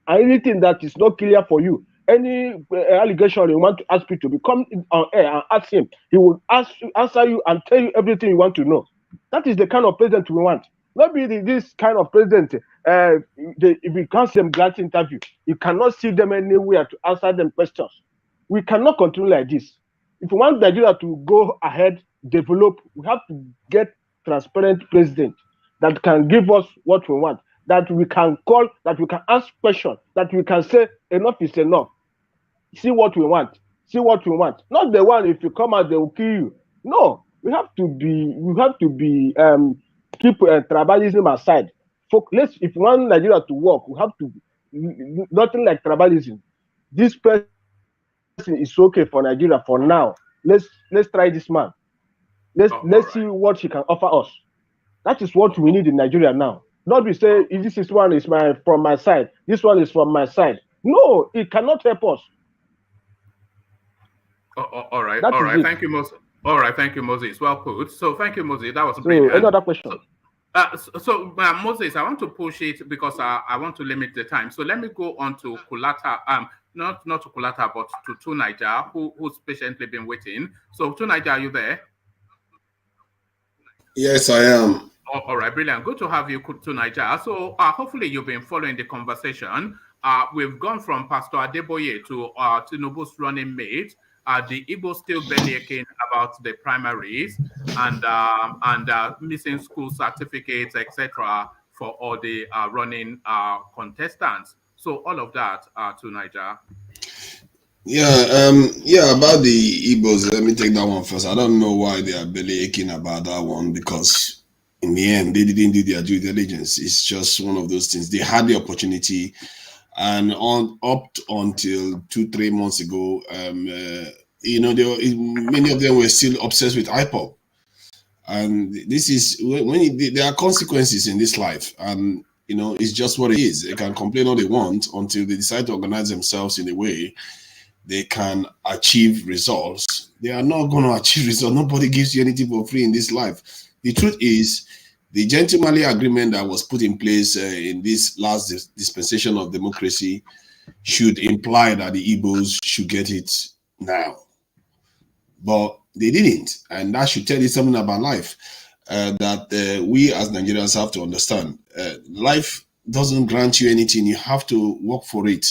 And anything that is not clear for you, any allegation you want to ask P2B, come on air and ask him. He will answer you and tell you everything you want to know. That is the kind of president we want. Not be this kind of president. If you can't see them grant interview, you cannot see them anywhere to answer them questions. We cannot continue like this. If we want Nigeria to go ahead, develop, we have to get transparent president that can give us what we want, that we can call, that we can ask questions, that we can say enough is enough. See what we want. See what we want. Not the one if you come out they will kill you. No, we have to be keep tribalism aside. If we want Nigeria to work, we have to nothing like tribalism. This person is okay for Nigeria for now. Let's try this man. Let's see what he can offer us. That is what we need in Nigeria now. Not be say this one is from my side. This one is from my side. No, it cannot help us. All right. Thank you, Moses. All right. Thank you, Moses. Well put. So thank you, Moses. That was brilliant. Any other question? Moses, I want to push it because I want to limit the time. So let me go on to Kulata. Not to Kulata, but to Tunaija, who's patiently been waiting. So Tunaija, are you there? Yes, I am. All right, brilliant. Good to have you, Tunaija. So hopefully you've been following the conversation. We've gone from Pastor Adeboye to Tinubu's running mate. The Igbo still bellyaching about the primaries and missing school certificates, etc., for all the running contestants. So all of that to Niger. Yeah, about the Igbos, let me take that one first. I don't know why they are bellyaching about that one because in the end, they didn't do their due diligence. It's just one of those things. They had the opportunity, and up until 2-3 months ago, many of them were still obsessed with IPOP. And this is when there are consequences in this life, and You know, it's just what it is. They can complain all they want until they decide to organize themselves in a way they can achieve results. They are not going to achieve results. Nobody gives you anything for free in this life. The truth is, the gentlemanly agreement that was put in place in this last dispensation of democracy should imply that the Igbos should get it now. But they didn't. And that should tell you something about life. That we as Nigerians have to understand. Life doesn't grant you anything. You have to work for it.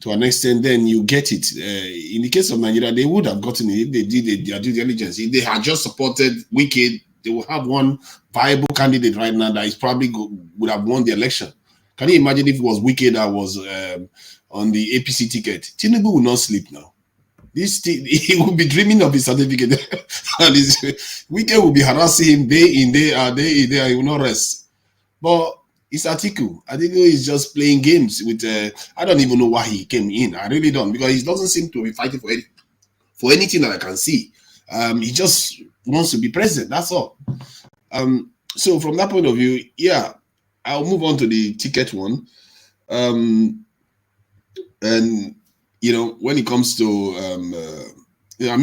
To an extent, then you get it. In the case of Nigeria, they would have gotten it if they did their due diligence. If they had just supported Wicked, they will have one viable candidate right now that is probably would have won the election. Can you imagine if it was Wicked that was on the APC ticket? Tinubu will not sleep now. He will be dreaming of his certificate. And Wicked will be harassing him day in, day out, he will not rest. But it's Atiku. Atiku is just playing games with. I don't even know why he came in. I really don't, because he doesn't seem to be fighting for anything that I can see. He just wants to be president. That's all. So from that point of view, yeah, I'll move on to the ticket one. And you know, when it comes to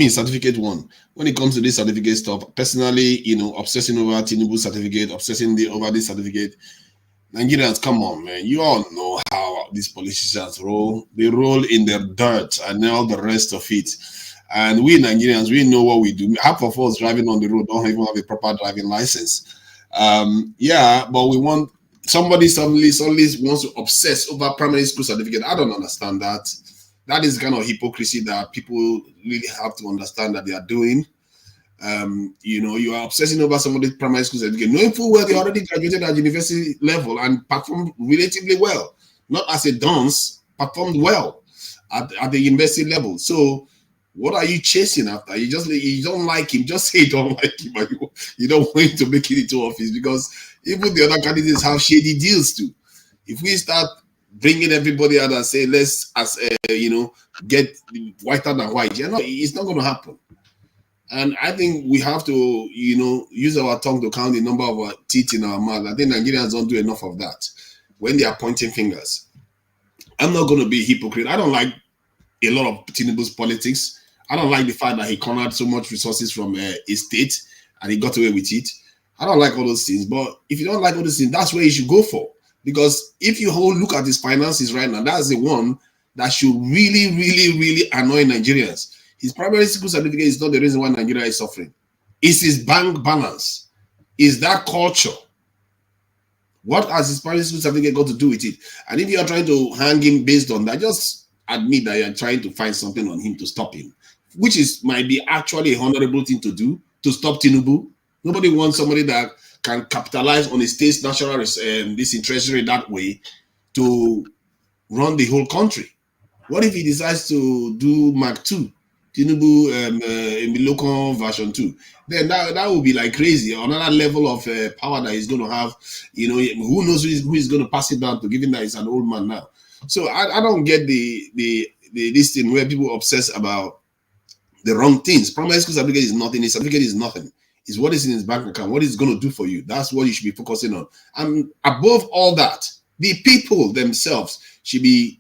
certificate one. When it comes to this certificate stuff, personally, you know, obsessing over Tinubu certificate, obsessing over this certificate. Nigerians, come on, man. You all know how these politicians roll. They roll in their dirt and all the rest of it. And we Nigerians, we know what we do. Half of us driving on the road don't even have a proper driving license. Yeah, but we want somebody suddenly wants to obsess over primary school certificate. I don't understand that. That is the kind of hypocrisy that people really have to understand that they are doing. You know, you are obsessing over somebody's primary school certificate, knowing full well they already graduated at university level and performed relatively well. Not as a dunce, performed well at the university level. So what are you chasing after? You don't like him. Just say you don't like him, but you don't want him to make it into office, because even the other candidates have shady deals too. If we start bringing everybody out and say let's get whiter than white, it's not going to happen. And I think we have to, use our tongue to count the number of our teeth in our mouth. I think Nigerians don't do enough of that when they are pointing fingers. I'm not going to be a hypocrite. I don't like a lot of Tinubu's politics. I don't like the fact that he cornered so much resources from a state and he got away with it. I don't like all those things. But if you don't like all those things, that's where you should go for. Because if you look at his finances right now, that's the one that should really, really, really annoy Nigerians. His primary school certificate is not the reason why Nigeria is suffering. It's his bank balance. It's that culture. What has his primary school certificate got to do with it? And if you are trying to hang him based on that, just admit that you are trying to find something on him to stop him, which might be actually a honorable thing to do, to stop Tinubu. Nobody wants somebody that can capitalize on a state's national this treasury that way to run the whole country. What if he decides to do Mark 2? Tinubu local version 2, then that would be like crazy. Another level of power that he's going to have. Who knows who is going to pass it down to, given that he's an old man now. So I don't get this thing where people obsess about the wrong things. Primary school certificate is nothing. His certificate is nothing. It's what is in his bank account, what it's going to do for you. That's what you should be focusing on. And above all that, the people themselves should be,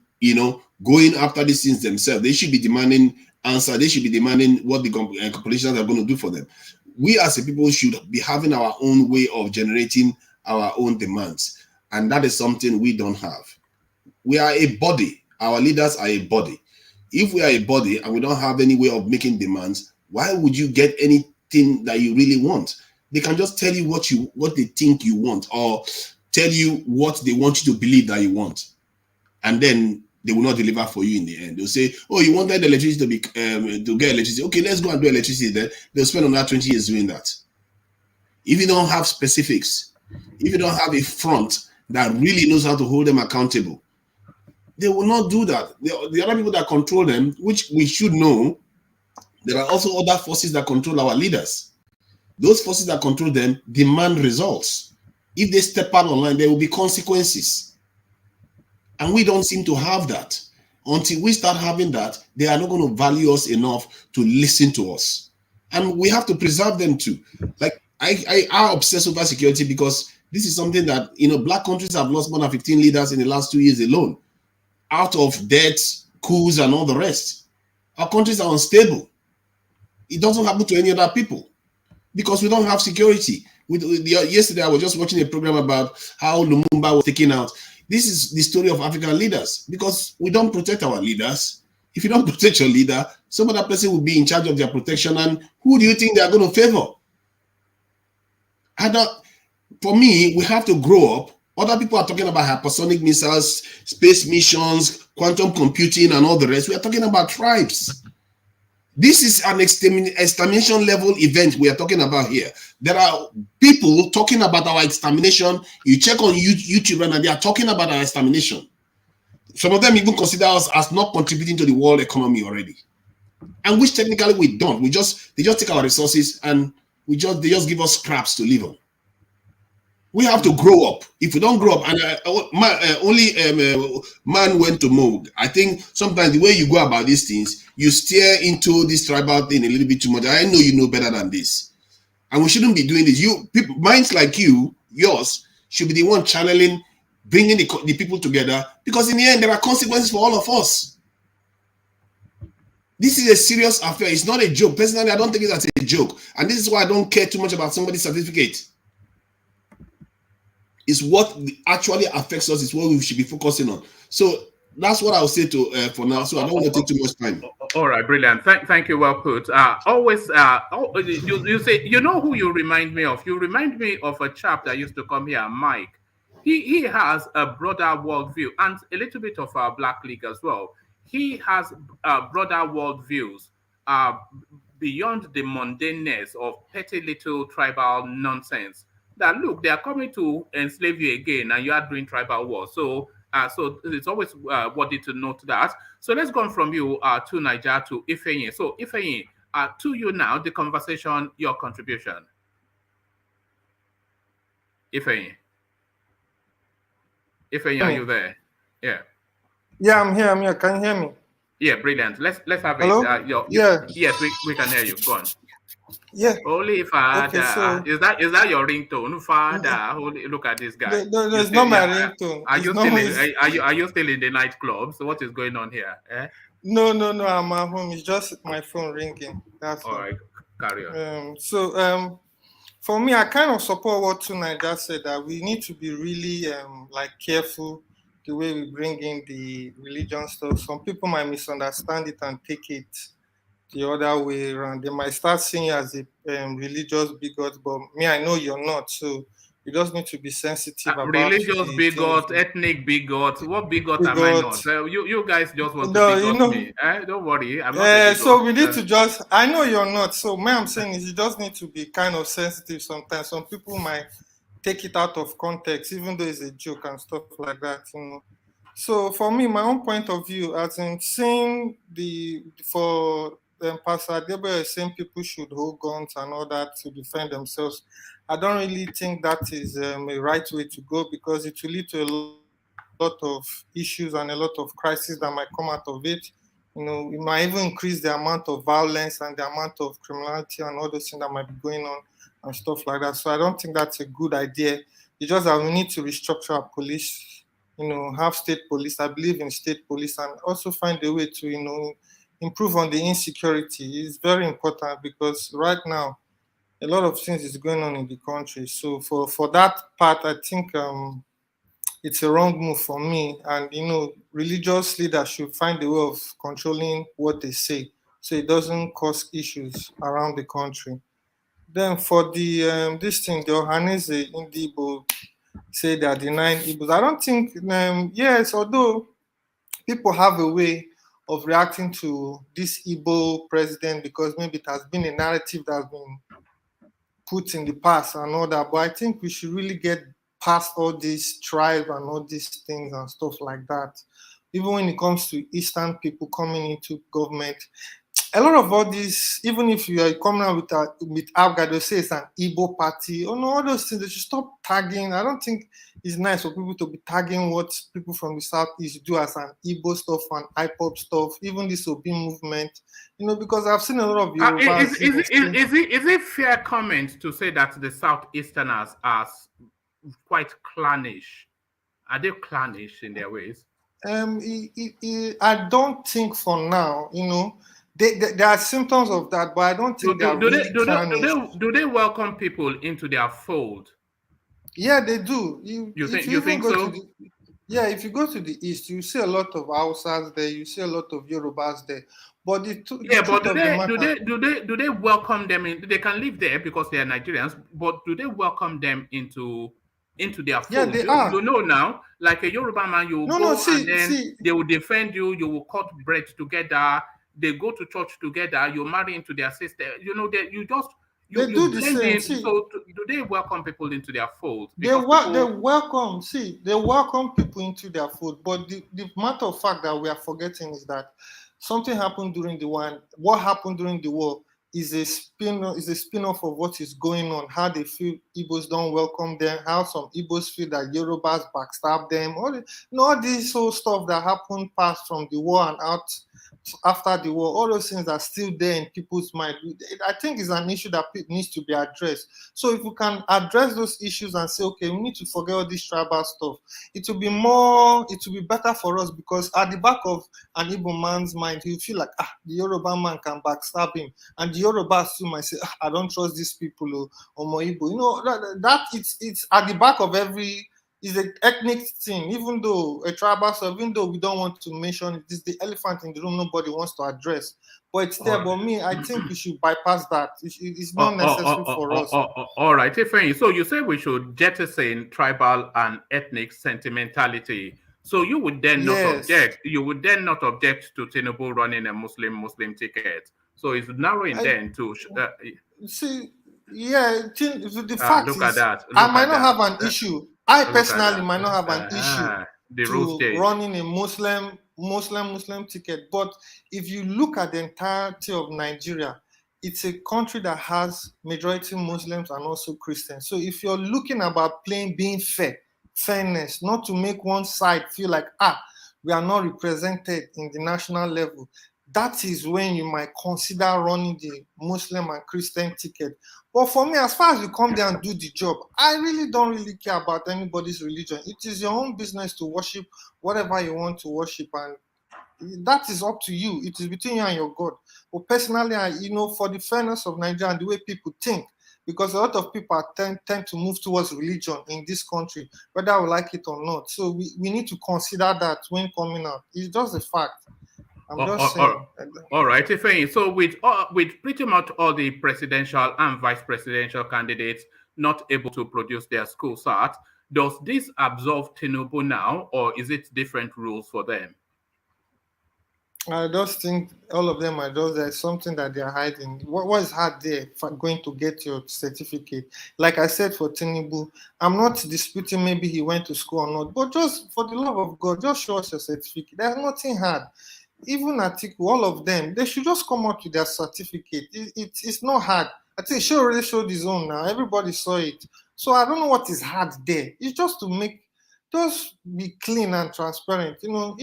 going after these things themselves. They should be demanding answer. They should be demanding what the politicians are going to do for them. We as a people should be having our own way of generating our own demands. And that is something we don't have. We are a body. Our leaders are a body. If we are a body and we don't have any way of making demands, why would you get anything that you really want? They can just tell you what they think you want, or tell you what they want you to believe that you want. And then they will not deliver for you in the end. They'll say, oh, you wanted the electricity to get electricity. Okay, let's go and do electricity then. They'll spend another 20 years doing that. If you don't have specifics, if you don't have a front that really knows how to hold them accountable, they will not do that. The other people that control them, which we should know, there are also other forces that control our leaders. Those forces that control them demand results. If they step out online, there will be consequences. And we don't seem to have that. Until we start having that, they are not going to value us enough to listen to us. And we have to preserve them too. Like I obsess over security because This is something that, black countries have lost more than 15 leaders in the last 2 years alone, out of deaths, coups, and all the rest. Our countries are unstable. It doesn't happen to any other people because we don't have security. Yesterday, I was just watching a program about how Lumumba was taken out. This is the story of African leaders because we don't protect our leaders. If you don't protect your leader, some other person will be in charge of their protection. And who do you think they are going to favor? For me, we have to grow up. Other people are talking about hypersonic missiles, space missions, quantum computing, and all the rest. We are talking about tribes. This is an extermination level event we are talking about here. There are people talking about our extermination. You check on YouTube right now, they are talking about our extermination. Some of them even consider us as not contributing to the world economy already. And which technically we don't. They just take our resources and they just give us scraps to live on. We have to grow up. If we don't grow up, and only man went to Moog. I think sometimes the way you go about these things, you steer into this tribal thing a little bit too much. I know you know better than this. And we shouldn't be doing this. Minds like yours, should be the one channeling, bringing the people together, because in the end, there are consequences for all of us. This is a serious affair. It's not a joke. Personally, I don't think it's a joke. And this is why I don't care too much about somebody's certificate. It's what actually affects us. It's what we should be focusing on. So that's what I'll say for now. So I don't want to take too much time. All right, brilliant. Thank you. Well put. You say, you know who you remind me of? You remind me of a chap that used to come here, Mike. He has a broader worldview and a little bit of a Black League as well. He has broader worldviews beyond the mundaneness of petty little tribal nonsense. That look, they are coming to enslave you again, and you are doing tribal war. So it's always worthy to note that. So let's go from you to Niger to Ifeanyi. So Ifeanyi, to you now, the conversation, your contribution. Ifeanyi, are you there? Yeah. Yeah, I'm here. Can you hear me? Yeah, brilliant. Let's have Hello? it. Yes, we can hear you. Go on. Yeah. Holy Father, Okay, so is that your ringtone? Father, holy, look at this guy. No, it's not my ringtone. Are you still in the nightclub? So what is going on here? No, I'm at home. It's just my phone ringing. That's all right. Carry on. For me, I kind of support what Tunai just said, that we need to be really careful the way we bring in the religion stuff. Some people might misunderstand it and take it the other way around. They might start seeing you as a religious bigot, but me, I know you're not. So you just need to be sensitive about religious bigot, ethnic bigot. What bigot am I not? You guys just want to bigot me. Don't worry, I'm not. So we need to just. I know you're not. So what I'm saying is, you just need to be kind of sensitive sometimes. Some people might take it out of context, even though it's a joke and stuff like that. So for me, my own point of view, as in seeing Pastor Adebo is saying people should hold guns and all that to defend themselves. I don't really think that is a right way to go, because it will lead to a lot of issues and a lot of crises that might come out of it. It might even increase the amount of violence and the amount of criminality and all those things that might be going on and stuff like that. So I don't think that's a good idea. It's just that we need to restructure our police, have state police. I believe in state police, and also find a way to, improve on the insecurity. Is very important, because right now a lot of things is going on in the country. So for that part, I think it's a wrong move for me. And religious leaders should find a way of controlling what they say, so it doesn't cause issues around the country. Then for the this thing, the Ohanese Igbo say they are denying Igbos. I don't think yes, although people have a way of reacting to this Igbo president, because maybe it has been a narrative that has been put in the past and all that. But I think we should really get past all these tribe and all these things and stuff like that. Even when it comes to Eastern people coming into government, a lot of all these, even if you are coming out with Abga, they say it's an Igbo party. Oh no, all those things, they should stop tagging. I don't think it's nice for people to be tagging what people from the Southeast do as an Igbo stuff and IPOP stuff, even this Obi movement, because I've seen a lot of Is it fair comment to say that the Southeasterners are quite clannish? Are they clannish in their ways? I don't think for now, there are symptoms of that, but I don't think they are really clannish. Do they welcome people into their fold? Yeah, they do. You think so? If you go to the east, you see a lot of Hausas there, you see a lot of Yorubas there. But the truth of the matter, do they welcome them in? They can live there because they are Nigerians, but do they welcome them into their fold? Yeah, they are. You know now, like a Yoruba man, you will they will defend you. You will cut bread together. They go to church together. You marry into their sister. You know that you just. They do the same. So do they welcome people into their fold? They welcome people into their fold. But the matter of fact that we are forgetting is that something happened during the war. What happened during the war is a spin-off of what is going on. How they feel Igbos don't welcome them. How some Igbos feel that Yorubas backstab them. All this whole stuff that happened past from the war and out after the war, all those things are still there in people's mind. I think it's an issue that needs to be addressed. So if we can address those issues and say, okay, we need to forget all this tribal stuff, it will be better for us, because at the back of an Igbo man's mind, he'll feel like, the Yoruba man can backstab him. And the Yorubas too might say, I don't trust these people, or more Igbo. That it's at the back of every. Is an ethnic thing, even though a tribal stuff, even though we don't want to mention it, it's the elephant in the room nobody wants to address. But it's there. But me, I think we should bypass that. It's not necessary for us. All right, Ifeanyi. So you say we should jettison tribal and ethnic sentimentality. So you would then not object. You would then not object to Tinubu running a Muslim ticket. So it's narrowing then to. See, the fact look is, at that. I might not have an issue. I personally might not have an issue to running a Muslim ticket. But if you look at the entirety of Nigeria, it's a country that has majority Muslims and also Christians. So if you're looking about being fairness, not to make one side feel like, we are not represented in the national level, that is when you might consider running the Muslim and Christian ticket. But for me, as far as you come there and do the job, I really don't care about anybody's religion. It is your own business to worship whatever you want to worship, and that is up to you. It is between you and your God. But personally, for the fairness of Nigeria and the way people think, because a lot of people tend to move towards religion in this country, whether we like it or not. So we need to consider that when coming out. It's just a fact. I'm just saying. All right, Ifeanyi. So with pretty much all the presidential and vice presidential candidates not able to produce their school cert, does this absolve Tinubu now, or is it different rules for them? I just think all of them there's something that they're hiding. What is hard there for going to get your certificate? Like I said for Tinubu, I'm not disputing maybe he went to school or not, but just for the love of God, just show us your certificate. There's nothing hard. Even Atiku, all of them, they should just come out with their certificate. It's not hard. I think she already showed his own now. Everybody saw it. So I don't know what is hard there. It's just to just be clean and transparent. Even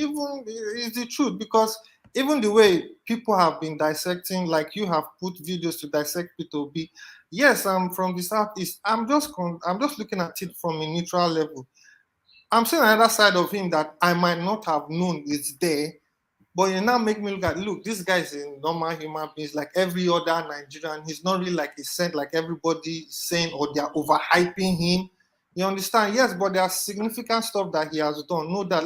it's the truth, because even the way people have been dissecting, like you have put videos to dissect Peter Obi. Yes, I'm from the Southeast. I'm just looking at it from a neutral level. I'm seeing another side of him that I might not have known is there. But you now make me look, this guy is a normal human being, like every other Nigerian. He's not really like a saint, like everybody is saying, or they're overhyping him. You understand? Yes, but there are significant stuff that he has done. No, that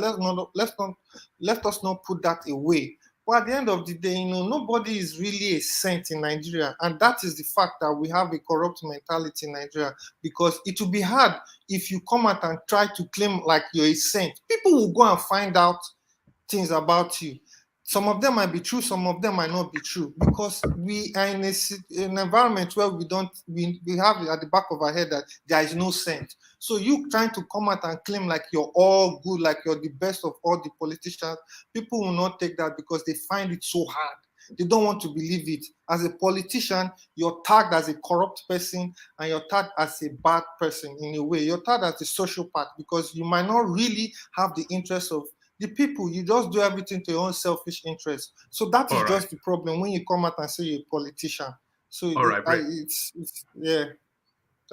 let us not put that away. But at the end of the day, nobody is really a saint in Nigeria. And that is the fact that we have a corrupt mentality in Nigeria, because it will be hard if you come out and try to claim like you're a saint. People will go and find out things about you. Some of them might be true, some of them might not be true, because we are in an environment where we have it at the back of our head that there is no saint. So you trying to come out and claim like you're all good, like you're the best of all the politicians, people will not take that because they find it so hard. They don't want to believe it. As a politician, you're tagged as a corrupt person and you're tagged as a bad person in a way. You're tagged as a sociopath because you might not really have the interest of the people. You just do everything to your own selfish interest. So that is just the problem when you come out and say you're a politician. So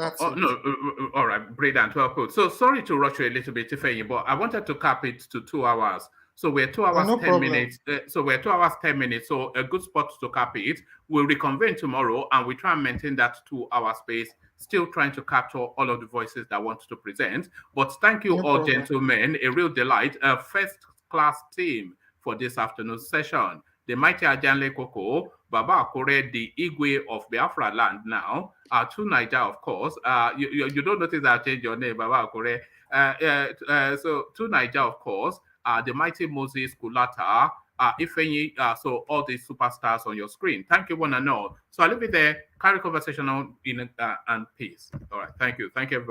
That's Oh, it. no, all right, brilliant, well put. So sorry to rush you a little bit, Ifeanyi, but I wanted to cap it to 2 hours. So we're 2 hours, no 10 problem. minutes. So we're 2 hours, 10 minutes. So a good spot to cap it. We'll reconvene tomorrow and we try and maintain that 2 hour space, still trying to capture all of the voices that want to present. But thank you No all, problem. gentlemen. A real delight. A first class team for this afternoon session. The mighty Ajanle Koko, Baba Akure, the Igwe of Biafra land now, to Niger, of course. You don't notice I changed your name, Baba Akure. So to Niger, of course, the mighty Moses Kulata, Ifeanyi, so all the superstars on your screen. Thank you, one and all. So I'll leave it there. Carry conversation on in and peace. All right. Thank you. Thank you, everybody.